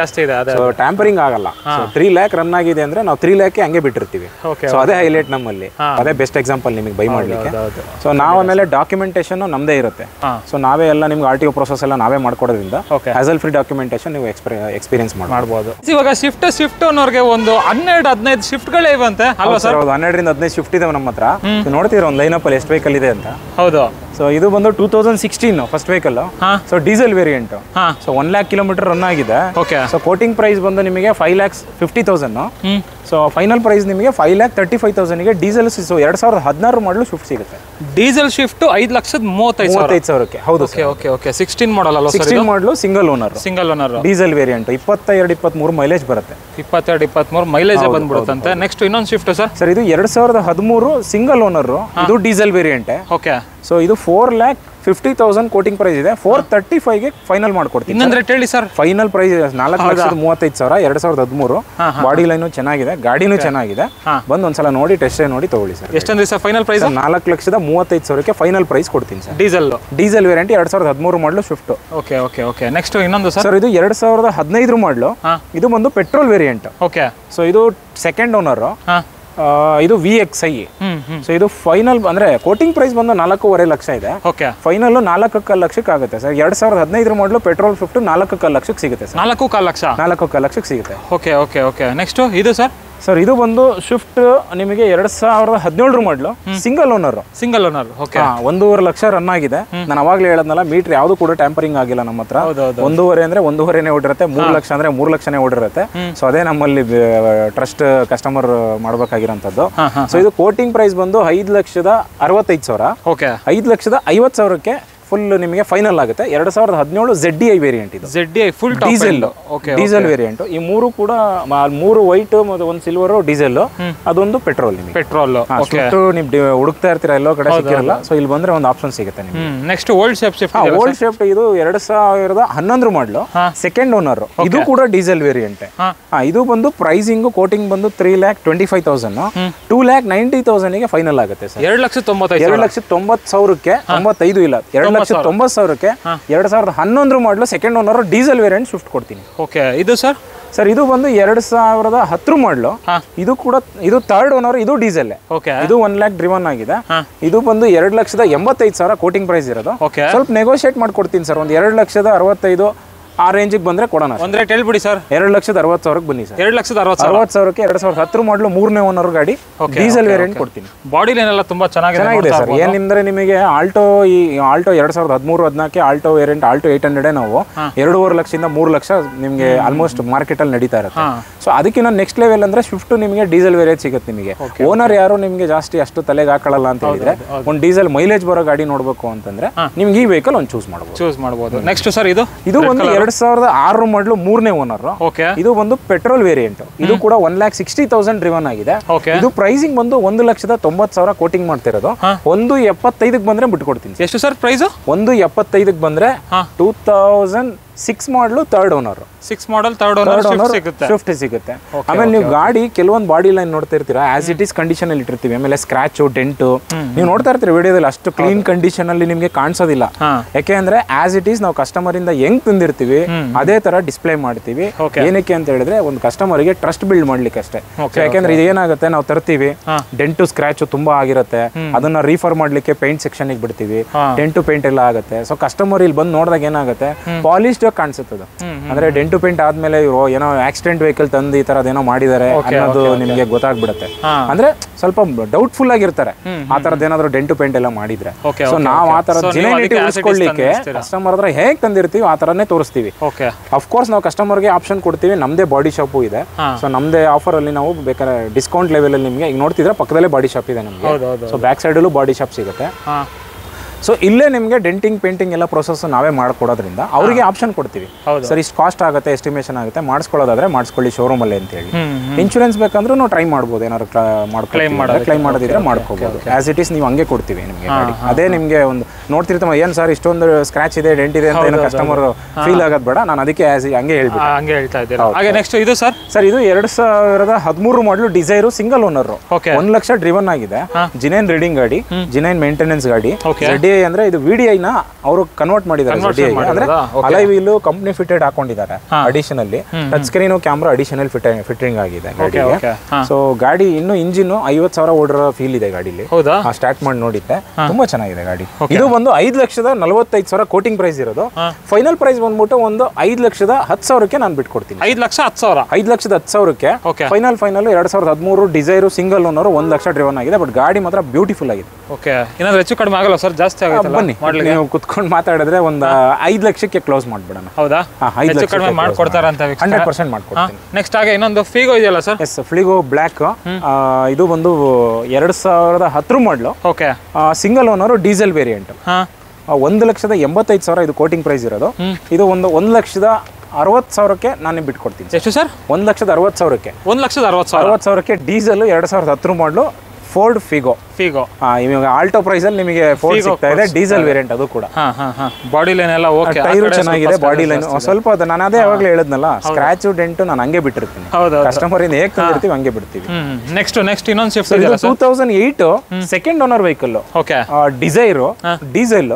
ಜಾಸ್ತಿ ಇದೆ, ಟ್ಯಾಂಪರಿಂಗ್ ಆಗಲ್ಲ. 3 lakh ರನ್ ಆಗಿದೆ ಅಂದ್ರೆ ನಾವು 3 lakh ಹಂಗೆ ಬಿಟ್ಟಿರ್ತೀವಿ. ಸೊ ಅದೇ ಹೈಲೈಟ್ ನಮ್ಮಲ್ಲಿ, ಅದೇ ಬೆಸ್ಟ್ ಎಕ್ಸಾಂಪಲ್ ನಿಮಗೆ ಬೈ ಮಾಡ್ಲಿಕ್ಕೆ. ಸೊ ನಾವು ಆಮೇಲೆ ಡಾಕ್ಯುಮೆಂಟೇಶನ್ ನಮ್ದೇ ಇರುತ್ತೆ. ಸೊ ನಾವೇ ಎಲ್ಲ ನಿಮ್ಗೆ RTO ಪ್ರೊಸೆಸ್ ಎಲ್ಲ ನಾವೇ ಮಾಡ್ಕೊಡೋದ್ರಿಂದ ಹ್ಯಾಸಲ್ ಫ್ರೀ ಡಾಕ್ಯುಮೆಂಟೇಶನ್ ನೀವು ಎಕ್ಸ್ಪೀರಿಯನ್ಸ್ ಮಾಡ್ಬೋದು. ಇವಾಗ ಶಿಫ್ಟ್ ಅನ್ನೋರ್ಗೆ ಒಂದು 12-15 ಶಿಫ್ಟ್ಗಳೇ ಇವಂತೆ ಅಲ್ವಾ ಸರ್? 12ರಿಂದ 15 ಶಿಫ್ಟ್ ಇದೆ ನಮ್ಮ ಹತ್ರ. ನೋಡ್ತೀರಾ ಒಂದು ಲೈನ್ ಅಪ್ ಅಲ್ಲಿ ಎಷ್ಟು ವೆಹಿಕಲ್ ಇದೆ ಅಂತ. ಹೌದು. ಸೊ ಇದು ಬಂದು 2016 first vehicle. So diesel variant. So 1 lakh kilometre run ಆಗಿದೆ. ಸೊ ಕೋಟಿಂಗ್ ಪ್ರೈಸ್ ಬಂದು ನಿಮಗೆ 5,50,000. ಸೊ ಫೈನಲ್ ಪ್ರೈಸ್ ನಿಮಗೆ 5,35,000 ಗೆ ಡೀಸೆಲ್. ಸೊ 2016 ಮಾಡಲು ಶಿಫ್ಟ್ ಸಿಗುತ್ತೆ. Diesel shift 5,35,000. ಹೌದು. 16 ಮಾಡಲ್ ಅಲ್ವಾ? 16 ಮಾಡಲು single owner diesel variant. 22-23 mileage ಬರುತ್ತೆ. 22-23 ಮೈಲೇಜ್ ಬಂದ್ಬಿಡುತ್ತಂತೆ. ನೆಕ್ಸ್ಟ್ ಇನ್ನೊಂದು ಶಿಫ್ಟ್ ಸರ್ ಇದು 2013 ಸಿಂಗಲ್ ಓನರ್. ಇದು ಡೀಸೆಲ್ ವೇರಿಯಂಟ್. ಓಕೆ. ಸೊ ಇದು 4,50,000 ಕೋಟಿಂಗ್ ಪ್ರೈಸ್ ಇದೆ. 435 ಗೆ ಫೈನಲ್ ಮಾಡ್ಕೊಡ್ತೀನಿ. ಇನ್ನೊಂದು ರೇಟ್ ಹೇಳಿ sir. Final price 4,35,000. 2013 body line ಚೆನ್ನಾಗಿದೆ, ಗಾಡಿನೂ ಚೆನ್ನಾಗಿದೆ. ಬಂದು ಒಂದ್ಸಲ ನೋಡಿ ಟೆಸ್ಟ್ ನೋಡಿ ತಗೊಳ್ಳಿ ಸರ್. ಎಷ್ಟಂದ್ರೆ sir final price? 4,35,000 final price ಕೊಡ್ತೀನಿ sir. Diesel variant 2013 model Swift. Okay. Next ಇನ್ನೊಂದು ಸರ್ ಇದು 2015 ಮಾಡಲು. ಇದು ಬಂದು ಪೆಟ್ರೋಲ್ ವೇರಿಯಂಟ್. ಓಕೆ. ಸೊ ಇದು ಸೆಕೆಂಡ್ ಓನರ್. ಇದು VXI. ಸೊ ಇದು ಫೈನಲ್ ಅಂದ್ರೆ ಕೋಟಿಂಗ್ ಪ್ರೈಸ್ ಬಂದು 4.5 ಲಕ್ಷ ಇದೆ. ಫೈನಲ್ 4.25 ಲಕ್ಷಕ್ಕೆ ಆಗುತ್ತೆ ಸರ್. 2015 ಮಾಡಲು ಪೆಟ್ರೋಲ್ ಶಿಫ್ಟ್ 4.25 ಲಕ್ಷಕ್ಕೆ ಸಿಗುತ್ತೆ ಸರ್. 4.25 ಲಕ್ಷಕ್ಕೆ ಸಿಗುತ್ತೆ. ಓಕೆ. ನೆಕ್ಸ್ಟ್ ಇದು ಸರ್ ಇದು ಬಂದು ಶಿಫ್ಟ್ ನಿಮಗೆ 2017 ಮಾಡಲು single owner. Okay. 1.5 lakh run ಆಗಿದೆ. ನಾನು ಅವಾಗಲೇ ಹೇಳದ್ನಲ್ಲ, ಮೀಟರ್ ಯಾವ್ದು ಕೂಡ ಟ್ಯಾಂಪರಿಂಗ್ ಆಗಿಲ್ಲ ನಮ್ಮ ಹತ್ರ. 1.5 ಅಂದ್ರೆ 1.5ನೇ ಓಡಿರುತ್ತೆ, 3 ಲಕ್ಷ ಅಂದ್ರೆ 3 ಲಕ್ಷನೇ ಓಡಿರುತ್ತೆ. ಸೊ ಅದೇ ನಮ್ಮಲ್ಲಿ ಟ್ರಸ್ಟ್ ಕಸ್ಟಮರ್ ಮಾಡ್ಬೇಕಾಗಿರೋಂಥದ್ದು. ಸೊ ಇದು ಕೋಟಿಂಗ್ ಪ್ರೈಸ್ ಬಂದು 5,65,000. 5,50,000ಕ್ಕೆ ಫುಲ್ ನಿಮಗೆ ಫೈನಲ್ ಆಗುತ್ತೆ. 2017 ZDI ವೇರಿಯಂಟ್. ಇದು ZDI ಫುಲ್ ಡೀಸೆಲ್ ವೇರಿಯಂಟ್. ಈ ಮೂರು ಕೂಡ 3 ವೈಟ್ ಮತ್ತು 1 ಸಿಲ್ವರ್ ಡೀಸೆಲ್, ಅದೊಂದು ಪೆಟ್ರೋಲ್. ಪೆಟ್ರೋಲ್ ನೀವು ಹುಡುಕ್ತಾ ಇರ್ತೀರಾ, ಎಲ್ಲೋ ಕಡೆ ಸಿಕ್ಕಿರಲ್ಲ. ಸೊ ಇಲ್ಲಿ ಬಂದ್ರೆ ಒಂದು ಆಪ್ಷನ್ ಸಿಗುತ್ತೆ ನಿಮಗೆ. ನೆಕ್ಸ್ಟ್ ಓಲ್ಡ್ ಶಿಫ್ಟ್ ಇದು 2011 ಮಾಡಲು ಸೆಕೆಂಡ್ ಓನರ್. ಇದು ಕೂಡ ಡೀಸೆಲ್ ವೇರಿಯಂಟ್. ಇದು ಬಂದು ಪ್ರೈಸಿಂಗ್ ಕೋಟಿಂಗ್ ಬಂದು 3,25,000. 2,90,000 ಗೆ ಫೈನಲ್ ಆಗುತ್ತೆ ಸರ್. 2,90,000ಕ್ಕೆ 95 ಇಲ್ಲ, 2,90,000ಕ್ಕೆ 2011 ಮಾಡಲು second owner diesel variant shift ಕೊಡ್ತೀನಿ. ಓಕೆ. ಇದು ಸರ್ ಇದು ಬಂದು 2010 ಮಾಡಲು. ಇದು ಥರ್ಡ್ ಓನರ್. ಇದು ಡೀಸೆಲ್. ಇದು 1 lakh ಡ್ರಿವನ್ ಆಗಿದೆ. ಇದು ಬಂದು 2,85,000 ಕೋಟಿಂಗ್ ಪ್ರೈಸ್ ಇರೋದು. ಸ್ವಲ್ಪ ನೆಗೋಷಿಯೇಟ್ ಮಾಡ್ಕೊಡ್ತೀನಿ ಸರ್. ಒಂದು 2,65,000 ಆ ರೇಂಜಿಗೆ ಬಂದ್ರೆ ಕೊಡೋಣ. ಒಂದು ರೇಟ್ ಹೇಳ್ಬಿಡಿ ಸರ್. 2,60,000ಕ್ಕೆ ಬನ್ನಿ ಸರ್. 2,60,000ಕ್ಕೆ 2010 ಮಾಡಲು 3ನೇ ಓನರ್ ಗಾಡಿ ಡೀಸೆಲ್ ವೇರಿಯಂಟ್ ಕೊಡ್ತೀನಿ. ಬಾಡಿ ಲೈನ್ ಎಲ್ಲ ತುಂಬಾ ಚೆನ್ನಾಗಿದೆ ಸರ್. ಏನಂದ್ರೆ ನಿಮಗೆ ಆಲ್ಟೋ 2013-14 ಆಲ್ಟೋ ವೇರಿಯಂಟ್ ಆಲ್ಟೋ 800 ನಾವು 2.5 ಲಕ್ಷದಿಂದ 3 ಲಕ್ಷ ನಿಮಗೆ ಆಲ್ಮೋಸ್ಟ್ ಮಾರ್ಕೆಟ್ ಅಲ್ಲಿ ನಡೀತಾ ಇರುತ್ತೆ. ಸೊ ಅದಕ್ಕಿಂತ ನೆಕ್ಸ್ಟ್ ಲೆವೆಲ್ ಅಂದ್ರೆ ಸ್ವಿಫ್ಟ್ ನಿಮಗೆ ಡೀಸೆಲ್ ವೇರಿಯಂಟ್ ಸಿಗುತ್ತೆ. ನಿಮಗೆ ಓನರ್ ಯಾರು ನಿಮಗೆ ಜಾಸ್ತಿ ಅಷ್ಟು ತಲೆಗೆ ಹಾಕೊಳ್ಳಲ್ಲ ಅಂತ ಹೇಳಿದ್ರೆ, ಒಂದು ಡೀಸೆಲ್ ಮೈಲೇಜ್ ಬರೋ ಗಾಡಿ ನೋಡ್ಬೇಕು ಅಂತಂದ್ರೆ ನಿಮ್ಗೆ ಈ ವೆಹಿಕಲ್ ಒಂದು ಚೂಸ್ ಮಾಡಬಹುದು. ನೆಕ್ಸ್ಟ್ ಸರ್ ಇದು ಒಂದು 2006 ಮಾಡಲು 3ನೇ ಓನರ್. ಇದು ಒಂದು ಪೆಟ್ರೋಲ್ ವೇರಿಯಂಟ್. ಇದು ಕೂಡ 1,60,000 ಡ್ರಿವನ್ ಆಗಿದೆ. ಇದು ಪ್ರೈಸಿಂಗ್ ಬಂದು 1,90,000 ಕೋಟಿಂಗ್ ಮಾಡ್ತಿರೋದು. 1,75ಕ್ಕೆ ಬಂದ್ರೆ ಬಿಟ್ಕೊಡ್ತೀನಿ. ಎಷ್ಟು ಸರ್ ಪ್ರೈಸ್? 1,75ಕ್ಕೆ ಬಂದ್ರೆ 2006 ಮಾಡಲು ಥರ್ಡ್ ಓನರ್. 6 ಮಾಡಲ್ ಥರ್ಡ್ ಓನರ್ ಶಿಫ್ಟ್ ಸಿಗುತ್ತೆ. ಆಮೇಲೆ ನೀವು ಗಾಡಿ ಕೆಲವೊಂದು ಬಾಡಿ ಲೈನ್ ನೋಡ್ತಾ ಇರ್ತೀರಾ, ಆಸ್ ಇಟ್ ಈಸ್ ಕಂಡೀಷನ್ ಅಲ್ಲಿ ಇಟ್ಟಿರ್ತೀವಿ. ಆಮೇಲೆ ಸ್ಕ್ರಾಚ್ ಡೆಂಟ್ ನೀವು ನೋಡ್ತಾ ಇರ್ತೀರಿ ವಿಡಿಯೋದಲ್ಲಿ, ಅಷ್ಟು ಕ್ಲೀನ್ ಕಂಡೀಷನ್ ಅಲ್ಲಿ ನಿಮ್ಗೆ ಕಾಣಿಸೋದಿಲ್ಲ. ಯಾಕೆ ಅಂದ್ರೆ ಆಸ್ ಇಟ್ ಈಸ್ ನಾವು ಕಸ್ಟಮರ್ ಇಂದ ಹೆಂಗ್ ತಂದಿರ್ತೀವಿ ಅದೇ ತರ ಡಿಸ್ಪ್ಲೇ ಮಾಡ್ತೀವಿ. ಏನಕ್ಕೆ ಅಂತ ಹೇಳಿದ್ರೆ ಒಂದು ಕಸ್ಟಮರ್ ಗೆ ಟ್ರಸ್ಟ್ ಬಿಲ್ಡ್ ಮಾಡ್ಲಿಕ್ಕೆ ಅಷ್ಟೇ. ಯಾಕೆಂದ್ರೆ ಇದೇನಾಗುತ್ತೆ, ನಾವು ತರ್ತೀವಿ, ಡೆಂಟು ಸ್ಕ್ರಾಚ್ ತುಂಬಾ ಆಗಿರುತ್ತೆ, ಅದನ್ನ ರೀಫರ್ ಮಾಡ್ಲಿಕ್ಕೆ ಪೇಂಟ್ ಸೆಕ್ಷನ್ ಗೆ ಬಿಡ್ತೀವಿ, ಡೆಂಟು ಪೇಂಟ್ ಎಲ್ಲ ಆಗುತ್ತೆ. ಸೊ ಕಸ್ಟಮರ್ ಇಲ್ಲಿ ಬಂದು ನೋಡಿದಾಗ ಏನಾಗುತ್ತೆ, ಪಾಲಿಶ್ಡ್ ಕಾಣಿಸುತ್ತದೆ. ಅಂದ್ರೆ ಡೆಂಟು ಪೇಂಟ್ ಆದ್ಮೇಲೆ ಇವರು ಏನೋ ಆಕ್ಸಿಡೆಂಟ್ ವೆಹಿಕಲ್ ತಂದು ಈ ತರದ್ ಏನೋ ಮಾಡಿದ್ದಾರೆ ಅನ್ನೋದು ನಿಮ್ಗೆ ಗೊತ್ತಾಗ್ಬಿಡುತ್ತೆ. ಅಂದ್ರೆ ಸ್ವಲ್ಪ ಡೌಟ್ಫುಲ್ ಆಗಿರ್ತಾರೆ ಆ ತರದ್ ಏನಾದ್ರು ಡೆಂಟು ಪೇಂಟ್ ಎಲ್ಲ ಮಾಡಿದ್ರೆ. ಸೊ ನಾವು ಆ ತರ ಜೆನ್ಯೂನಿಟಿ ಉಳಿಸ್ಕೊಳ್ಳಿಕ್ಕೆ ಕಸ್ಟಮರ್ ಹತ್ರ ಹೇಗ್ ತಂದಿರ್ತೀವಿ ಆ ತರನೇ ತೋರಿಸ್ತೀವಿ. ಅಫ್ಕೋರ್ಸ್ ನಾವು ಕಸ್ಟಮರ್ಗೆ ಆಪ್ಷನ್ ಕೊಡ್ತೀವಿ. ನಮ್ದೇ ಬಾಡಿ ಶಾಪು ಇದೆ. ಸೊ ನಮ್ದೇ ಆಫರ್ ಅಲ್ಲಿ ನಾವು ಬೇಕಾದ್ರೆ ಡಿಸ್ಕೌಂಟ್ ಲೆವೆಲ್ ಅಲ್ಲಿ ನಿಮ್ಗೆ ಈಗ ನೋಡ್ತಿದ್ರೆ ಪಕ್ಕದಲ್ಲೇ ಬಾಡಿ ಶಾಪ್ ಇದೆ ನಮ್ಗೆ. ಸೊ ಬ್ಯಾಕ್ ಸೈಡ್ ಅಲ್ಲೂ ಬಾಡಿ ಶಾಪ್ ಸಿಗುತ್ತೆ. ಸೊ ಇಲ್ಲೇ ನಿಮಗೆ ಡೆಂಟಿಂಗ್ ಪೇಂಟಿಂಗ್ ಎಲ್ಲ ಪ್ರೊಸೆಸ್ ನಾವೇ ಮಾಡ್ಕೊಡೋದ್ರಿಂದ ಅವರಿಗೆ ಆಪ್ಷನ್ ಕೊಡ್ತೀವಿ. ಸರ್ ಇಷ್ಟು ಕಾಸ್ಟ್ ಆಗುತ್ತೆ, ಎಸ್ಟಿಮೇಷನ್ ಆಗುತ್ತೆ, ಮಾಡಿಸ್ಕೊಳ್ಳೋದಾದ್ರೆ ಮಾಡಿಸ್ಕೊಳ್ಳಿ ಶೋರೂಮ್ ಅಲ್ಲಿ ಅಂತ ಹೇಳಿ. ಇನ್ಶೂರೆನ್ಸ್ ಬೇಕಂದ್ರೂ ನಾವು ಟ್ರೈ ಮಾಡ್ಬೋದು, ಏನಾದ್ರು ಕ್ಲೈಮ್ ಮಾಡೋದಿದ್ರೆ ಮಾಡ್ಕೋಬಹುದು. ಆಸ್ ಇಟ್ ಈಸ್ ನೀವು ಹಂಗೆ ಕೊಡ್ತೀವಿ ನಿಮಗೆ ಗಾಡಿ. ಅದೇ ನಿಮಗೆ ಒಂದು ನೋಡ್ತಿರ್ತಾವ ಏನು ಸರ್ ಇಷ್ಟೊಂದು ಸ್ಕ್ರಾಚ್ ಇದೆ ಡೆಂಟ್ ಇದೆ ಅಂತ ಏನೋ ಕಸ್ಟಮರ್ ಫೀಲ್ ಆಗೋದು ಬೇಡ, ನಾನು ಅದಕ್ಕೆ ಹಂಗೆ ಹೇಳ್ತಾ ಇದ್ದೀನಿ. ಹಾಗೆ ನೆಕ್ಸ್ಟ್ ಇದು ಸರ್ ಇದು 2013 ಮಾಡಲು Dzire single owner, 1 lakh driven ಆಗಿದೆ, ಜಿನೈನ್ ರೀಡಿಂಗ್ ಗಾಡಿ, ಜಿನೈನ್ ಮೇಂಟೆನೆನ್ಸ್ ಗಾಡಿ. ZDI ಅಂದ್ರೆ ಇದು VDI ನ ಅವರು ಕನ್ವರ್ಟ್ ಮಾಡಿದ್ದಾರೆ. ZDI ಅಂದ್ರೆ ಅಲೈ ವೀಲ್ ಕಂಪನಿ ಫಿಟೆಡ್ ಹಾಕೊಂಡಿದ್ದಾರೆ additionally, touch screen camera additional fitting ಆಗಿದೆ ಗಾಡಿಗೆ. ಸೊ ಗಾಡಿ ಇನ್ನು ಇಂಜಿನ್ 50,000 ಓಡಿರೋ ಫೀಲ್ ಇದೆ ಗಾಡಿಲಿ. ಸ್ಟಾರ್ಟ್ ಮಾಡಿ ನೋಡಿದ್ದೆ, ತುಂಬಾ ಚೆನ್ನಾಗಿದೆ ಗಾಡಿ. ಇದು ಒಂದು 5,45,000 ಕೋಟಿಂಗ್ ಪ್ರೈಸ್ ಇರೋದು. ಫೈನಲ್ ಪ್ರೈಸ್ ಬಂದ್ಬಿಟ್ಟು ಒಂದು 5,10,000ಕ್ಕೆ ನಾನು ಬಿಟ್ಕೊಡ್ತೀನಿ. 5,10,000ಕ್ಕೆ final 2013 Dzire single owner, 1 lakh driven ಆಗಿದೆ. ಬಟ್ ಗಾಡಿ ಮಾತ್ರ ಬ್ಯೂಟಿಫುಲ್ ಆಗಿದೆ. ಏನಾದ್ರು ಹೆಚ್ಚು ಕಡಿಮೆ ಆಗಲ್ಲ ಸರ್? ಜಾಸ್ತಿ ಆಗುತ್ತೆ. ಬನ್ನಿ ನೀವು ಕುತ್ಕೊಂಡು ಮಾತಾಡಿದ್ರೆ ಒಂದು 5 ಲಕ್ಷಕ್ಕೆ ಕ್ಲೋಸ್ ಮಾಡ್ಬಿಡೋಣ. ಹೌದಾ? ಹೆಚ್ಚು ಕಡಿಮೆ ಮಾಡ್ಕೊಡ್ತಾರ ಅಂತ 100% ಮಾಡ್ಕೊಡ್ತೀನಿ. ನೆಕ್ಸ್ಟ್ ಹಾಗೆ ಇನ್ನೊಂದು ಫಿಗೋ ಇದೆಯಲ್ಲ ಸರ್? S, ಫ್ಲಿಗೋ black. ಇದು ಒಂದು 2010 model, single owner, diesel variant. 1,85,000 ಇದು ಕೋಟಿಂಗ್ ಪ್ರೈಸ್ ಇರೋದು. ಇದು ಒಂದು 1,60,000ಕ್ಕೆ ನಾನು ಬಿಟ್ಕೊಡ್ತೀನಿ. ಎಷ್ಟು ಸರ್? 1,60,000ಕ್ಕೆ. 1,60,000ಕ್ಕೆ ಡೀಸೆಲ್ 2010 ಮಾಡಲು ಫೋರ್ಡ್ ಫಿಗೋ. ಇವಾಗ ಆಲ್ಟೋ ಪ್ರೈಸ್ ಅಲ್ಲಿ ನಿಮಗೆ ಫೋರ್ಡ್ ಸಿಗ್ತಾ ಇದೆ, ಡೀಸೆಲ್ ವೇರಿಯಂಟ್. ಅದು ಕೂಡ ಬಾಡಿ ಲೈನ್ ಎಲ್ಲ ಓಕೆ, ಟೈರು ಚೆನ್ನಾಗಿದೆ, ಬಾಡಿ ಲೈನ್ ಸ್ವಲ್ಪ ನಾನು ಅದೇ ಯಾವಾಗಲೇ ಹೇಳಿದ್ನಲ್ಲ, ಸ್ಕ್ರಾಚ್ ಡೆಂಟ್ ನಾನು ಹಂಗೆ ಬಿಟ್ಟಿರ್ತೀನಿ. ಕಸ್ಟಮರ್ ಇಂದ ಹೇಗೆ ತಂದಿರ್ತೀವಿ ಹಂಗೆ ಬಿಡ್ತೀವಿ. ನೆಕ್ಸ್ಟ್ ಇನ್ನೊಂದು Swift 2008 second owner vehicle, Dzire, diesel,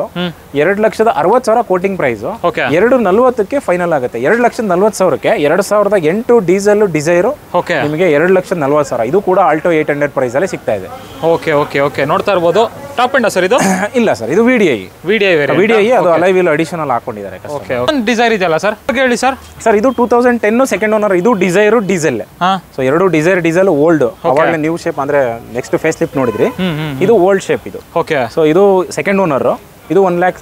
2,60,000 quoting price. 2,40,000ಕ್ಕೆ ಫೈನಲ್ ಆಗುತ್ತೆ. 2,40,000ಕ್ಕೆ 2008 ಡೀಸೆಲ್ ಡಿಸೈರು ನಿಮಗೆ 2,40,000. ಇದು ಕೂಡ ಆಲ್ಟೋ 800 ಪ್ರೈಸ್ ಅಲ್ಲಿ ಸಿಗ್ತಾ ಇದೆ. ಓಕೆ ನೋಡ್ತಾ ಇರಬಹುದು. ಟಾಪ್ ಎಂಡ್ ಸರ್ ಇದು? ಇಲ್ಲ ಸರ್, ಇದು VDI. ಅದು ಅಲೈ ವೀಲ್ ಅಡಿಷನಲ್ ಹಾಕೊಂಡಿದ್ದಾರೆ. ಡಿಸೈರ್ ಇದೆಯಲ್ಲ ಸರ್, ಹೇಳಿ ಸರ್. ಸರ್ ಇದು 2010 ಸೆಕೆಂಡ್ ಓನರ್. ಇದು ಡಿಸೈರು ಡೀಸೆಲ್. ಸೊ ಎರಡು ಡೀಸೆಲ್ ಓಲ್ಡ್, ಅವಾಗಲೇ ನ್ಯೂ ಶೇಪ್ ಅಂದ್ರೆ ನೆಕ್ಸ್ಟ್ ಫೇಸ್ ಲಿಫ್ಟ್ ನೋಡಿದ್ರಿ, ಇದು ಓಲ್ಡ್ ಶೇಪ್ ಇದು. ಸೊ ಇದು ಸೆಕೆಂಡ್ ಓನರ್. ಇದು 1 lakh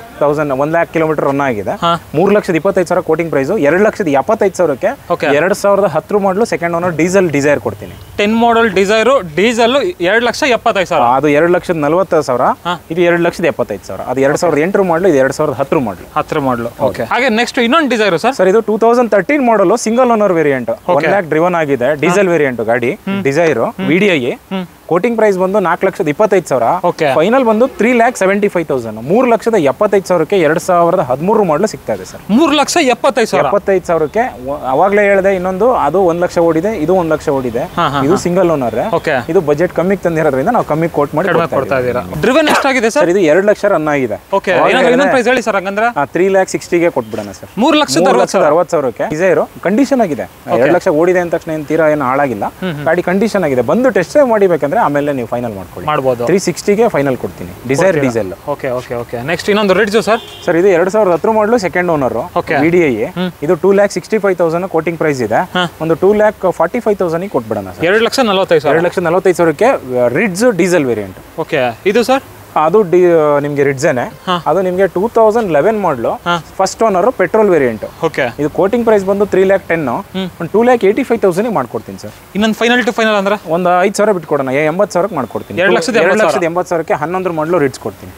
ಕಿಲೋಮೀಟರ್ ರನ್ ಆಗಿದೆ. 3,25,000 ಕೋಟಿಂಗ್ ಪ್ರೈಸ್. 2,75,000ಕ್ಕೆ 2010 ಮಾಡಲು ಸೆಕೆಂಡ್ ಓನರ್ ಡೀಸೆಲ್ ಡಿಸೈರ್ ಕೊಡ್ತೀನಿ. 10 ಮಾಡಲ್ ಡಿಸೈರು ಡೀಸೆಲ್ 2,75,000. ಅದು 2,40,000. ಇದು 2,75,000. ಅದು 2008 ಮಾಡಲು, ಇದು 2010 ಮಾಡಲು. ಹಾಗೆ ನೆಕ್ಸ್ಟ್ ಇನ್ನೊಂದು ಡಿಸೈರು ಸರ್. ಇದು 2013 ಮಾಡಲು single owner variant, 1 lakh driven ಆಗಿದೆ, ಡೀಸೆಲ್ ವೇರಿಯಂಟ್ ಗಾಡಿ, ಡಿಸೈರು, VDI. ಕೋಟಿಂಗ್ ಪ್ರೈಸ್ ಬಂದು 4,25,000. ಫೈನಲ್ ಬಂದು 3,75,000. 3,75,000ಕ್ಕೆ 2013 ಮಾಡಲು ಸಿಗ್ತಾ ಇದೆ ಸರ್. 3,75,000ಕ್ಕೆ ಅವಾಗಲೇ ಹೇಳಿದೆ. ಇನ್ನೊಂದು ಅದು 1 ಲಕ್ಷ ಓಡಿದೆ, ಇದು 1 ಲಕ್ಷ ಓಡಿದೆ. ಇದು ಸಿಂಗಲ್ ಓನರ್. ಇದು ಬಜೆಟ್ ಕಮ್ಮಿಗೆ ತಂದಿರೋದ್ರಿಂದ ನಾವು ಕಮ್ಮಿ ಕೋಟ್ ಮಾಡಿ ಕೊಡ್ತಾ ಇದ್ದೀರಾ. ಡ್ರಿವನ್ ಎಷ್ಟಾಗಿದೆ ಸರ್? ಇದು 2 ಲಕ್ಷ ರನ್ ಆಗಿದೆ. 3,60,000ಗೆ ಕೊಟ್ಬಿಡೋಣ ಸರ್. 3,60,000ಕ್ಕೆ ಡಿಸೈರು ಕಂಡೀಷನ್ ಆಗಿದೆ. 2 ಲಕ್ಷ ಓಡಿದೆ ಅಂದ ತಕ್ಷಣ ತೀರಾ ಏನು ಹಾಳಾಗಿಲ್ಲ, ಗಾಡಿ ಕಂಡೀಷನ್ ಆಗಿದೆ. ಬಂದು ಟೆಸ್ಟ್ ಡ್ರೈವ್ ಮಾಡಿಬೇಕಂದ್ರೆ ಆಮೇಲೆ ನೀವು ಫೈನಲ್ ಮಾಡ್ಬೋದು. 360ಗೆ ಫೈನಲ್ ಕೊಡ್ತೀನಿ, ಡಿಸೈರ್ ಡೀಸೆಲ್. ನೆಕ್ಸ್ಟ್ ಇನ್ನೊಂದು ರಿಡ್ಜ್ ಸರ್. ಇದು 2010 ಮಾಡಲು ಸೆಕೆಂಡ್ ಓನರ್, VDI. ಇದು 2,65,000 ಕೋಟಿಂಗ್ ಪ್ರೈಸ್ ಇದೆ. ಒಂದು 2,45,000 ಕೊಟ್ಬಿಡೋಣ ಸರ್. 2,45,000ಕ್ಕೆ ರಿಡ್ಜ್ ಡೀಸೆಲ್ ವೇರಿಯಂಟ್. ಇದು ಸರ್ ಅದು ನಿಮಗೆ ರಿಡ್ಜನೆ. ಅದು ನಿಮಗೆ 2011 model, first owner, petrol variant. ಇದು ಕೋಟಿಂಗ್ ಪ್ರೈಸ್ ಬಂದು 3,10,000. ಒಂದು 2,85,000 ಮಾಡ್ಕೊಡ್ತೀನಿ ಸರ್. ಇನ್ನೊಂದು ಫೈನಲ್ ಟು ಫೈನಲ್ ಅಂದ್ರೆ ಒಂದು 5,000 ಬಿಟ್ಕೊಡೋಣ, 80,000ಕ್ಕೆ ಮಾಡ್ಕೊಡ್ತೀನಿ. 2,80,000ಕ್ಕೆ 11 ಮಾಡಲು ರಿಡ್ಜ್ ಕೊಡ್ತೀನಿ.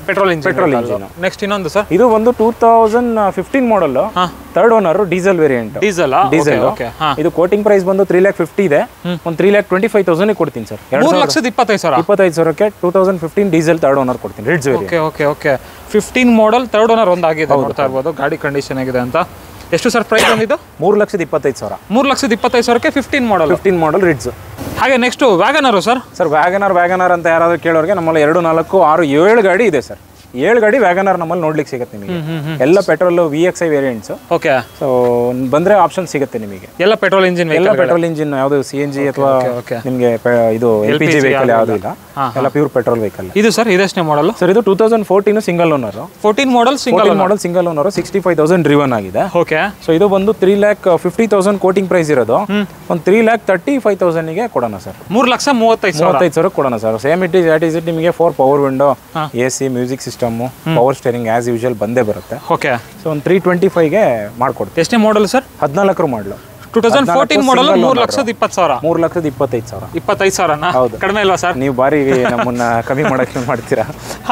Petrol engine. ನೆಕ್ಸ್ಟ್ ಇನ್ನೊಂದು ಸರ್. ಇದು ಒಂದು 2015 model, third owner, diesel variant. Diesel ಇದು ಕೋಟಿಂಗ್ ಪ್ರೈಸ್ ಬಂದು 3,50,000 ಇದೆ. ಒಂದು 3,25,000 ಕೊಡ್ತೀನಿ ಸರ್. 2,25,000ಕ್ಕೆ 2015 ಡೀಸೆಲ್ ಥರ್ಡ್ ಓನರ್ ಕೊಡ್ತೀನಿ, Ritz variant. 15 model third owner ಒಂದು ಆಗಿದೆ. ನೋಡ್ತಾ ಇರ್ಬೋದು ಗಾಡಿ ಕಂಡೀಷನ್ ಆಗಿದೆ ಅಂತ. ಎಷ್ಟು ಸರ್ ಪ್ರೈಸ್ ಬಂದಿದ್ದು? 3,25,000. 3,25,000ಕ್ಕೆ 15 ಮಾಡಲ್ ರಿಡ್ಜ್. ಹಾಗೆ ನೆಕ್ಸ್ಟ್ ವ್ಯಾಗನರ್ ಸರ್. ವ್ಯಾಗನರ್ ಅಂತ ಯಾರಾದ್ರೂ ಕೇಳೋರಿಗೆ ನಮ್ಮಲ್ಲಿ 2, 4, 6, 7 ಗಾಡಿ ಇದೆ ಸರ್. 7 ಗಾಡಿ ವ್ಯಾಗನರ್ ನಮ್ಮಲ್ಲಿ ನೋಡ್ಲಿಕ್ಕೆ ಸಿಗುತ್ತೆ ನಿಮಗೆ. ಎಲ್ಲ ಪೆಟ್ರೋಲ್ VXI ವೇರಿಯಂಟ್ಸ್. ಸೊ ಬಂದ್ರೆ ಆಪ್ಷನ್ ಸಿಗುತ್ತೆ ನಿಮಗೆ. ಎಲ್ಲ ಪೆಟ್ರೋಲ್ ಇಂಜಿನ್, ಯಾವುದು CNG ಅಥವಾ ನಿಮಗೆ ಇದು LPG ವೆಹಿಕಲ್ ಯಾವುದು ಇಲ್ಲ, ಎಲ್ಲ ಪ್ಯೂರ್ ಪೆಟ್ರೋಲ್ ವೆಹಿಕಲ್. ಇದು ಸರ್ ಇದೆಷ್ಟನೇ ಮಾಡಲ್ ಸರ್? ಇದು 2014 ಸಿಂಗಲ್ ಓನರ್. 14 ಮಾಡಲ್ ಸಿಂಗಲ್ ಓನರ್, 65,000 ಡ್ರಿವನ್ ಆಗಿದೆ. ಸೊ ಇದು ಬಂದು 3,50,000 ಕೋಟಿಂಗ್ ಪ್ರೈಸ್ ಇರೋದು. ಒಂದು 3,35,000ಗೆ ಕೊಡೋಣ ಸರ್. 3,35,000 ಕೊಡೋಣ ಸರ್. ಸೇಮ್ ಇಟ್ ಇಸ್ ನಿಮಗೆ 4 power window, AC, music system, power steering as usual ಬಂದೇ ಬರುತ್ತೆ. ಸೊ ಒಂದು 325ಗೆ ಮಾಡ್ಕೊಡ್ತೀವಿ. ಎಷ್ಟನೇ ಮಾಡಲ್ ಸರ್? 14 ಮಾಡಲು. 2014 ಮಾಡಲ್ 3,20,000 3,25,000 25,000 ಹೌದು. ಕಡಿಮೆ ಅಲ್ವಾ ಸರ್? ನೀವು ಬಾರಿ ನಮ್ಮನ್ನ ಕಮ್ಮಿ ಮಾಡಕ್ಕೆ ಮಾಡ್ತೀರಾ.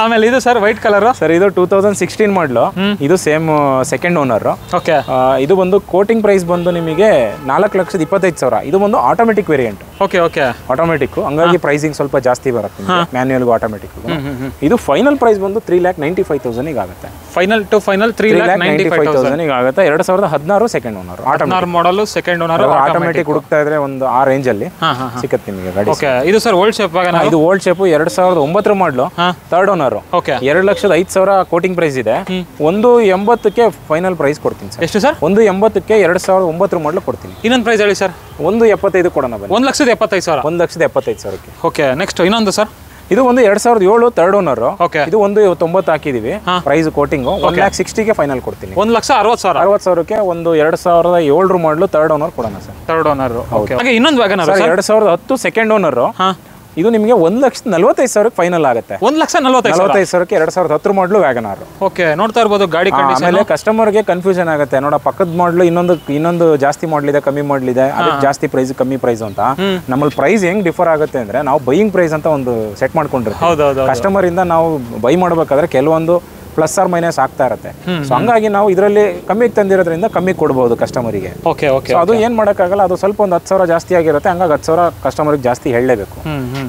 ಆಮೇಲೆ ಇದು ಸರ್ ವೈಟ್ ಕಲರ್ ಸರ್ ಇದು 2016 ಮಾಡಲು, ಇದು ಸೇಮ್ ಸೆಕೆಂಡ್ ಓನರ್. ಓಕೆ. ಇದು ಬಂದು ಕೋಟಿಂಗ್ ಪ್ರೈಸ್ ಬಂದು ನಿಮಗೆ 4,25,000. ಇದು ಒಂದು automatic variant. Okay okay. Automatic, ಹಂಗಾಗಿ ಪ್ರೈಸಿಂಗ್ ಸ್ವಲ್ಪ ಜಾಸ್ತಿ ಬರುತ್ತೆ ಮ್ಯಾನ್ಯುಯಲ್ಗೂ ಆಟೋಮೆಟಿಕ್. ಇದು ಫೈನಲ್ ಪ್ರೈಸ್ ಬಂದು 3,95,000 ಆಗುತ್ತೆ. ಫೈನಲ್ ಟು ಫೈನಲ್ 3,95,000 ಆಗುತ್ತೆ. 2016 ಸೆಕೆಂಡ್ ಓನರ್, ಆಟೋಮೆಟಿಕ್ ಮಾಡಲ್ ಸೆಕೆಂಡ್ ಓನರ್, ಆಟೋಮೆಟಿಕ್ ಹುಡುಕ್ತಾ ಇದ್ರೆ ಒಂದು ಆ ರೇಂಜ್ ಅಲ್ಲಿ ಸಿಗುತ್ತೆ ನಿಮಗೆ ಗಾಡಿ. ಓಕೆ. ಇದು ಸರ್ ಓಲ್ಡ್ ಶೇಪ್ ವ್ಯಾಗನ್. ಇದು old shape 2009 model, third owner. Okay. 2,05,000 quoting price ಇದೆ. 1,80,000 ಫೈನಲ್ ಪ್ರೈಸ್ ಕೊಡ್ತೀನಿ ಸರ್. ಎಷ್ಟು ಸರ್? 1,80,000 2009 ಮಾಡಲು ಕೊಡ್ತೀನಿ. ಇನ್ನೊಂದು ಪ್ರೈಸ್ ಹೇಳಿ ಸರ್. 1,75,000 ಕೊಡೋಣ ಬನ್ನಿ. 1,75,000. 1,75,000. ಓಕೆ. ನೆಕ್ಸ್ಟ್ ಇನ್ನೊಂದು ಸರ್. ಇದು ಒಂದು 2007 ಥರ್ಡ್ ಓನರ್. ಓಕೆ. ಇದು 1,90,000 ಹಾಕಿದೀವಿ ಪ್ರೈಸ್ ಕೋಟಿಂಗ್. 1,60,000 ಫೈನಲ್ ಕೊಡ್ತೀನಿ. 1,60,000. 60,000ಕ್ಕೆ ಒಂದು 2007 ಮಾಡಲು ಥರ್ಡ್ ಓನರ್ ಕೊಡೋಣ ಸರ್. Third owner. ಓಕೆ. ಹಾಗೆ ಇನ್ನೊಂದು ವ್ಯಾಗನರ್ ಸರ್ 2010 ಸೆಕೆಂಡ್ ಓನರ್. ಇದು ನಿಮಗೆ 1,45,000 ಫೈನಲ್ ಆಗುತ್ತೆ. 1,45,000ಕ್ಕೆ 2010 ಮಾಡಲು ವ್ಯಾಗನಾರ್. ಓಕೆ. ನೋಡ್ತಾ ಇರ್ಬೋದು ಗಾಡಿ ಕಂಡೀಷನ್. ಆಮೇಲೆ ಕಸ್ಟಮರ್ಗೆ ಕನ್ಫ್ಯೂಷನ್ ಆಗುತ್ತೆ, ನೋಡ ಪಕ್ಕದ ಮಾಡಲು ಇನ್ನೊಂದು ಜಾಸ್ತಿ ಮಾಡಲ್ ಇದೆ, ಕಮ್ಮಿ ಮಾಡಲ್ ಇದೆ, ಅದಕ್ಕೆ ಜಾಸ್ತಿ ಪ್ರೈಸ್ ಕಮ್ಮಿ ಪ್ರೈಸ್ ಅಂತ. ನಮ್ಮಲ್ಲಿ ಪ್ರೈಸ್ ಹೆಂಗ್ ಡಿಫರ್ ಆಗುತ್ತೆ ಅಂದ್ರೆ, ನಾವು ಬೈಯಿಂಗ್ ಪ್ರೈಸ್ ಅಂತ ಒಂದು ಸೆಟ್ ಮಾಡ್ಕೊಂಡಿರ್ತೀವಿ. ಹೌದೌದು. ಕಸ್ಟಮರ್ ಇಂದ ನಾವು ಬೈ ಮಾಡಬೇಕಾದ್ರೆ ಕೆಲವೊಂದು ಪ್ಲಸ್ ಆರ್ ಮೈನಸ್ ಆಗ್ತಾ ಇರುತ್ತೆ. ಸೊ ಹಂಗಾಗಿ ನಾವು ಇದರಲ್ಲಿ ಕಮ್ಮಿಗೆ ತಂದಿರೋದ್ರಿಂದ ಕಮ್ಮಿ ಕೊಡ್ಬೋದು ಕಸ್ಟಮರಿಗೆ. Okay okay. ಅದು ಏನ್ ಮಾಡೋಕ್ಕಾಗಲ್ಲ, ಅದು ಸ್ವಲ್ಪ ಒಂದು 10,000 ಜಾಸ್ತಿ ಆಗಿರುತ್ತೆ, ಹಂಗಾಗಿ 10,000 ಕಸ್ಟಮರ್ಗೆ ಜಾಸ್ತಿ ಹೇಳಲೇಬೇಕು.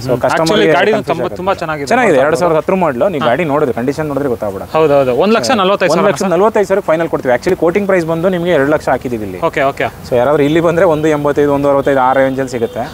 ಸೊ ಕಸ್ಟಮರ್ ಗಾಡಿ ತುಂಬಾ ಚೆನ್ನಾಗಿದೆ. 2010 ಮಾಡಲು ನೀವು ಗಾಡಿ ನೋಡಿದ್ರೆ ಕಂಡೀಷನ್ ನೋಡಿದ್ರೆ ಗೊತ್ತಾಗ್ಬಿಡ. ಹೌದೌದು. 1,45,000. 1,45,000 ಫೈನಲ್ ಕೊಡ್ತೀವಿ. ಆಕ್ಚುಲಿ ಕೋಟಿಂಗ್ ಪ್ರೈಸ್ ಬಂದು ನಿಮಗೆ 2 ಲಕ್ಷ ಹಾಕಿದೀವಿ ಇಲ್ಲಿ. Okay okay. ಸೊ ಯಾರಾದ್ರೂ ಇಲ್ಲಿ ಬಂದ್ರೆ 1,85,000 1,65,000 ಆ ರೇಂಜ್ ಅಲ್ಲಿ ಸಿಗುತ್ತೆ.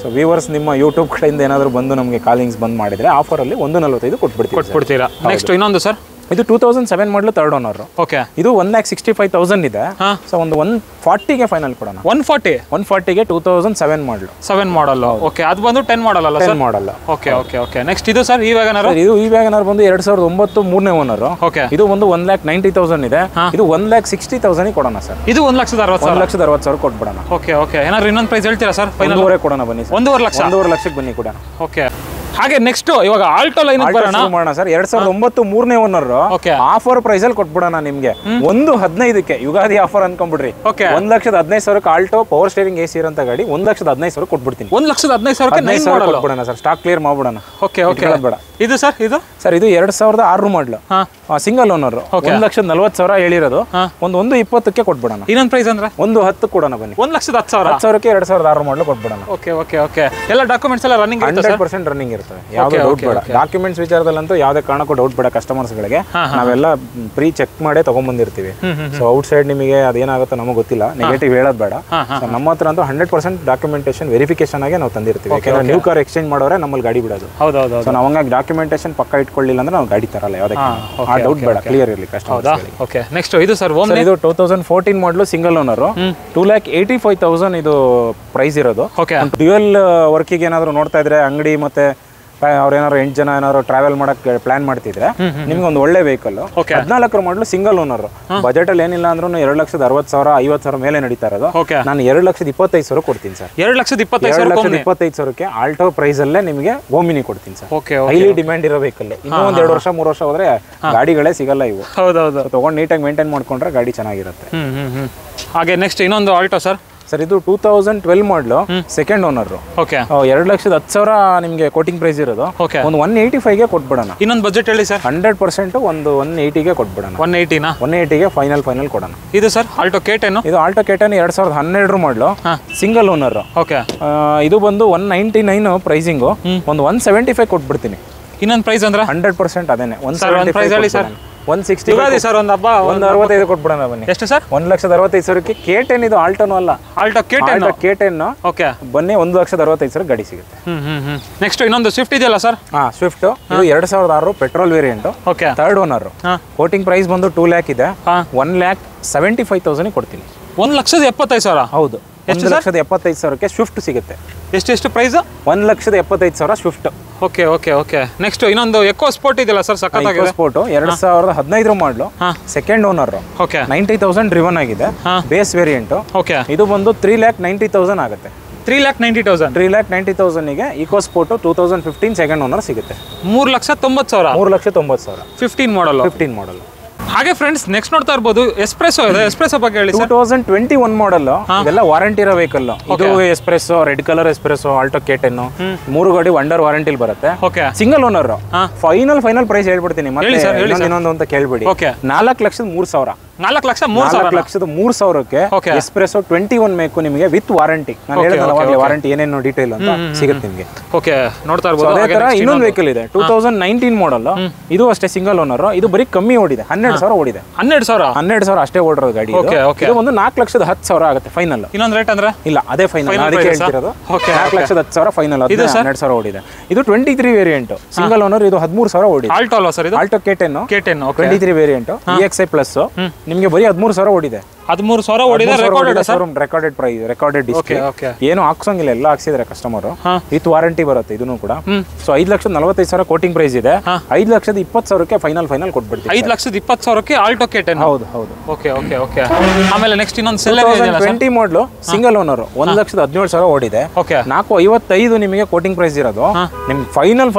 ಸೊ ವ್ಯೂವರ್ಸ್ ನಿಮ್ಮ ಯೂಟ್ಯೂಬ್ ಕಡೆಯಿಂದ ಏನಾದ್ರು ಬಂದು ನಮಗೆ ಕಾಲಿಂಗ್ಸ್ ಬಂದು ಮಾಡಿದ್ರೆ ಆಫರ್ ಅಲ್ಲಿ 1,45,000 ಕೊಟ್ಬಿಡ್ತೀರಾ. ನೆಕ್ಸ್ಟ್ ಇನ್ನೊಂದು ಸರ್. ಇದು 2007 ಮಾಡಲು ಥರ್ಡ್ ಓನರ್. ಓಕೆ. ಇದು 1,65,000 ಇದೆ. ಸೊ ಒಂದು 140ಗೆ ಫೈನಲ್ ಕೊಡೋಣ. 140ಗೆ 2007 ಮಾಡಲು. 7 ಮಾಡಲ್. ಓಕೆ. ಅದು ಬಂದು 10 ಮಾಡಲ್ ಅಲ್ಲ sir? 10 model. Okay okay okay. Next ಇದು ಸರ್ ಈ ವ್ಯಾಗನರ್. ಇದು ಈ ವ್ಯಾಗನರ್ ಬಂದು 2009 ಮೂರನೇ ಓನರ್. ಓಕೆ. ಇದು ಒಂದು 1,90,000 ಇದೆ. ಇದು 1,60,000 ಕೊಡೋಣ ಸರ್. ಇದು 1,60,000. 1,60,000 ಕೊಟ್ಬಿಡೋಣ. Okay okay. ಏನಾದ್ರು ಇನ್ನೊಂದು ಪ್ರೈಸ್ ಹೇಳ್ತೀರಾ ಸರ್? ಫೈನಲ್ ಕೊಡೋಣ ಬನ್ನಿ ಸರ್. 1,50,000 ಲಕ್ಷ. 1,50,000 ಲಕ್ಷಕ್ಕೆ ಬನ್ನಿ ಕೊಡೋಣ. ಓಕೆ. ಹಾಗೆ ನೆಕ್ಸ್ಟ್ ಇವಾಗ ಆಲ್ಟೋ ಲೈನ್ ಬರೋಣ ಸರ್. 2009 ಮೂರನೇ ಓನರ್. ಆಫರ್ ಪ್ರೈಸ್ ಅಲ್ಲಿ ಕೊಟ್ಬಿಡೋಣ ನಿಮ್ಗೆ 1,15,000ಕ್ಕೆ ಯುಗಾದಿ ಆಫರ್ ಅನ್ಕೊಂಡ್ಬಿಡ್ರಿ. 1,15,000 ಆಲ್ಟೋ ಪವರ್ ಸ್ಟೇರಿಂಗ್ AC ಇರೋಂತ ಗಾಡಿ 1,15,000 ಕೊಟ್ಬಿಡ್ತೀನಿ. 1,15,000 ಕೊಟ್ಬಿಡೋಣ ಸರ್. ಸ್ಟಾಕ್ ಕ್ಲಿಯರ್ ಮಾಡ್ಬಿಡೋಣ. Okay okay. ಬೇಡ. ಇದು ಸರ್ ಇದು 2006 ಮಾಡಲು, ಸಿಂಗಲ್ ಓನರ್. 1,40,000 ಹೇಳಿರೋದು. 1,20,000ಕ್ಕೆ ಕೊಟ್ಬಿಡೋಣ. ಇನ್ನೊಂದು ಪ್ರೈಸ್ ಅಂದ್ರೆ 1,10,000 ಕೊಡೋಣ ಬನ್ನಿ. 1,10,000ಕ್ಕೆ 2006 ಮಾಡಲು ಕೊಟ್ಬಿಡೋಣ. Okay okay okay. ಎಲ್ಲ ಡಾಕ್ಯುಮೆಂಟ್ಸ್ ಎಲ್ಲ ರನ್ನಿಂಗ್ 100% ರನ್ನಿಂಗ್ ಇರ್ತದೆ. ಯಾವುದೇ ಡೌಟ್ ಬೇಡ. ಡಾಕ್ಯುಮೆಂಟ್ಸ್ ವಿಚಾರದಲ್ಲಂತೂ ಯಾವುದೇ ಕಾರಣಕ್ಕೂ ಡೌಟ್ ಬೇಡ. ಕಸ್ಟಮರ್ಸ್ ಗಳಿಗೆ ನಾವೆಲ್ಲ ಪ್ರೀ ಚೆಕ್ ಮಾಡೇ ತಗೊಂಡ್ಬಂದಿರ್ತೀವಿ. ಸೊ ಔಟ್ ಸೈಡ್ ನಿಮಗೆ ಅದೇನಾಗುತ್ತೋ ನಮಗೆ ಗೊತ್ತಿಲ್ಲ, ನೆಗೆಟಿವ್ ಹೇಳೋದು ಬೇಡ. ನಮ್ಮ ಹತ್ರ ಅಂತೂ 100% ಡಾಕ್ಯುಮೆಂಟೇಶನ್ ವೆರಿಫಿಕೇಶನ್ ಆಗಿ ನಾವು ತಂದಿರ್ತೀವಿ. ಯಾಕಂದ್ರೆ ನ್ಯೂ ಕಾರ್ ಎಕ್ಸ್ಚೇಂಜ್ ಮಾಡೋರೆ ನಮ್ಮಲ್ಲಿ ಗಾಡಿ ಬಿಡೋದು. ಹೌದೌದು. ಸೊ ನಾವು ಹಂಗಾಗಿ ಡಾಕ್ಯುಮೆಂಟೇಶನ್ ಪಕ್ಕ ಇಟ್ಕೊಳ್ಳಿಲ್ಲ ಅಂದ್ರೆ ನಾವು ಗಾಡಿ ತರಲ್ಲ. ಯಾವುದೇ ಆ ಡೌಟ್ ಬೇಡ, ಕ್ಲಿಯರ್ ಇರಲಿ ಕಸ್ಟಮರ್. ಓಕೆ. ನೆಕ್ಸ್ಟ್ ಇದು ಸರ್ ಇದು 2014 ಮಾಡಲು, ಸಿಂಗಲ್ ಓನರ್. 2,85,000 ಇದು ಪ್ರೈಸ್ ಇರೋದು. ಡ್ಯುಯಲ್ ವರ್ಕಿಗೆ ಏನಾದ್ರು ನೋಡ್ತಾ ಇದ್ರೆ, ಅಂಗಡಿ ಮತ್ತೆ ಅವ್ರೇನಾದ್ರು 8 ಜನ ಏನಾದ್ರು ಟ್ರಾವೆಲ್ ಮಾಡಕ್ಕೆ ಪ್ಲಾನ್ ಮಾಡ್ತಿದ್ರೆ ನಿಮ್ಗೆ ಒಂದು ಒಳ್ಳೆ ವೆಹಿಕಲ್. 14 ಮಾಡಲು, ಸಿಂಗಲ್ ಓನರ್. ಬಜೆಟ್ ಅಲ್ಲಿ ಏನಿಲ್ಲ ಅಂದ್ರೂ 2,60,000 50,000 ಮೇಲೆ ನಡೀತಾ ಇರೋದು. ನಾನು 2,25,000 ಕೊಡ್ತೀನಿ ಸರ್. 2,25,000ಕ್ಕೆ ಆಲ್ಟೋ ಪ್ರೈಸ್ ಅಲ್ಲೇ ನಿಮಗೆ ಓಮಿನಿ ಕೊಡ್ತೀನಿ ಸರ್. ಹೈಲಿ ಡಿಮ್ಯಾಂಡ್ ಇರೋ ವೆಹಿಕಲ್. ಇನ್ನೂ 1-2 ವರ್ಷ 3 ವರ್ಷ ಹೋದ್ರೆ ಗಾಡಿಗಳೇ ಸಿಗಲ್ಲ ಇವು. ತಗೊಂಡು ನೀಟಾಗಿ ಮೇಂಟೈನ್ ಮಾಡ್ಕೊಂಡ್ರೆ ಗಾಡಿ ಚೆನ್ನಾಗಿರುತ್ತೆ. ಹಾಗೆ ನೆಕ್ಸ್ಟ್ ಇನ್ನೊಂದು ಆಲ್ಟೋ ಸರ್. ಇದು 2012 ಮಾಡಲು, ಸೆಕೆಂಡ್ ಓನರ್. 2,10,000 ನಿಮಗೆ ಕೋಟಿಂಗ್ ಪ್ರೈಸ್ ಇರೋದು. ಒಂದು 185ಗೆ ಕೊಟ್ಬಿಡೋಣ. ಇನ್ನೊಂದು ಬಜೆಟ್ ಹೇಳಿ ಸರ್. 100% ಒಂದು 180ಗೆ ಕೊಟ್ಬಿಡೋಣ. 180ಗೆ ಫೈನಲ್ ಕೊಡೋಣ. ಇದು ಸರ್ ಆಲ್ಟೋ K10. ಇದು ಆಲ್ಟೋ K10 2012 ಮಾಡಲು, ಸಿಂಗಲ್ ಓನರ್. ಇದು ಬಂದು 199 ಪ್ರೈಸಿಂಗು. ಒಂದು 175 ಕೊಟ್ಬಿಡ್ತೀನಿ. ಇನ್ನೊಂದು ಪ್ರೈಸ್ ಅಂದ್ರೆ 100% ಅದೇನೆ. 175 ಹೇಳಿ ಸರ್. 160 ಸರ್. ಒಂದು ಹಬ್ಬ 165 ಕೊಟ್ಬಿಡೋಣ ಬನ್ನಿ. ಎಷ್ಟು ಸರ್? 1,65,000ಕ್ಕೆ K10. ಇದು ಆಲ್ಟೋನು ಅಲ್ಲ, ಆಲ್ಟೋ K10. ಓಕೆ ಬನ್ನಿ, 1,65,000 ಗಾಡಿ ಸಿಗುತ್ತೆ. ನೆಕ್ಸ್ಟ್ ಇನ್ನೊಂದು ಸ್ವಿಫ್ಟ್ ಇದೆಯಲ್ಲ ಸರ್? ಸ್ವಿಫ್ಟ್. ಇದು 2006 petrol variant. Third owner. Quoting price ಬಂದು 2 lakh ಇದೆ. 1,75,000 ಕೊಡ್ತೀನಿ. 1,75,000. ಹೌದು. 1,75,000ಕ್ಕೆ ಸ್ವಿಫ್ಟ್ ಸಿಗುತ್ತೆ. ಎಷ್ಟು price? 1,75,000 Swift. Okay okay okay. Next ಇನ್ನೊಂದು ಎಕೋ ಸ್ಪೋರ್ಟ್ ಇದೆಯಲ್ಲ ಸರ್, ಸಖತ್ತಾಗಿದೆ. Sport 2015 model, second owner. 90,000 driven ಆಗಿದೆ. Base variant. ಇದು ಬಂದು 3,90,000 ಆಗುತ್ತೆ. 3,90,000. 3,90,000ಗೆ ಇಕೋ ಸ್ಪೋರ್ಟ್ 2015 ಸೆಕೆಂಡ್ ಓನರ್ ಸಿಗುತ್ತೆ. 3,90,000. 3,90,000. 15 ಮಾಡಲ್. ಹಾಗೆ ಫ್ರೆಂಡ್ಸ್ ನೆಕ್ಸ್ಟ್ ನೋಡ್ತಾ ಇರ್ಬೋದು ಎಸ್ಪ್ರೆಸೋ ಇದೆ. ಎಸ್ಪ್ರೆಸೋ ಬಗ್ಗೆ ಹೇಳಿ ಸರ್. 2021 ಮಾಡಲ್ ಇದೆಲ್ಲ ವಾರಂಟಿ ಇರೋ ವೆಹಿಕಲ್. ಇದು espresso, red colour espresso, Alto K10 3 ಗಾಡಿ ಅಂಡರ್ ವಾರಂಟಿಲಿ ಬರುತ್ತೆ. Single owner. ಫೈನಲ್ ಪ್ರೈಸ್ ಹೇಳ್ಬಿಡ್ತೀನಿ ಮತ್ತೆ ಇನ್ನೊಂದು ಅಂತ ಕೇಳ್ಬಿಡಿ. 4,03,000. 4,03,000 ಎಸ್ಪ್ರೆಸೋ 21 ಮೇಕು ನಿಮಗೆ ವಿತ್ ವಾರಂಟಿ. ನಾನು ಹೇಳಿದ್ನಲ್ಲ ವಾರಂಟಿ ಏನೇನು ಡೀಟೇಲ್ ಅಂತ ಸಿಗುತ್ತೆ ನಿಮಗೆ. ಓಕೆ ನೋಡ್ತಾ ಇರ್ಬೋದು. ಅದೇ ತರ ಇನ್ನೊಂದು ವೆಹಿಕಲ್ ಇದೆ 2019 ಮಾಡಲ್. ಇದು ಅಷ್ಟೇ ಸಿಂಗಲ್ ಓನರ್. ಇದು ಬರೀ ಕಮ್ಮಿ ಓಡಿದೆ, 12,000 ಓಡಿದೆ. 12,000 ಅಷ್ಟೇ ಓಡಿರೋದು ಗಾಡಿ. ಇದು ಒಂದು 4,10,000 ಆಗುತ್ತೆ ಫೈನಲ್. ಇನ್ನೊಂದು ರೇಟ್ ಅಂದ್ರೆ ಇಲ್ಲ ಅದೇ ಫೈನಲ್ ಅದಕ್ಕೆ ಹೇಳ್ತಿರೋದು. 4,10,000 ಫೈನಲ್. 12,000 ಓಡಿದೆ. ಇದು 23 ವೇರಿಯಂಟ್ ಸಿಂಗಲ್ ಓನರ್. ಇದು 13,000 ಓಡಿದೆ. ಆಲ್ಟೋ ಅಲ್ವಾ ಸರ್ ಇದು? Alto K10 23 variant EXI plus ನಿಮಗೆ ಬರೀ 13,000 ಓಡಿದೆ. 13,000 ಓಡಿದೆ. Recorded price, recorded display. ಏನು ಹಾಕ್ಸಂಗಿಲ್ಲ, ಎಲ್ಲ ಹಾಕ್ಸಿದ್ರೆ ಕಸ್ಟಮರ್. ವಿತ್ ವಾರಂಟಿ ಬರುತ್ತೆ ಇದನ್ನು ಕೂಡ. ಸೊ 5,45,000 ಕೋಟಿಂಗ್ ಪ್ರೈಸ್ ಇದೆ. 5,20,000ಕ್ಕೆ ಫೈನಲ್ ಕೊಟ್ಬಿಡ್ತೀವಿ. 5,20,000ಕ್ಕೆ ಆಲ್ಟೋ K10. ಹೌದು. ಓಕೆ. ಆಮೇಲೆ ನೆಕ್ಸ್ಟ್ ಇನ್ನೊಂದು ಸೆಲೆರಿಯೋ 2020 ಮಾಡಲ್ ಸಿಂಗಲ್ ಓನರ್ 1,17,000 ಓಡಿದೆ. 4,55,000 ನಿಮಗೆ ಕೋಟಿಂಗ್ ಪ್ರೈಸ್ ಇರೋದು. ನಿಮ್ಗೆ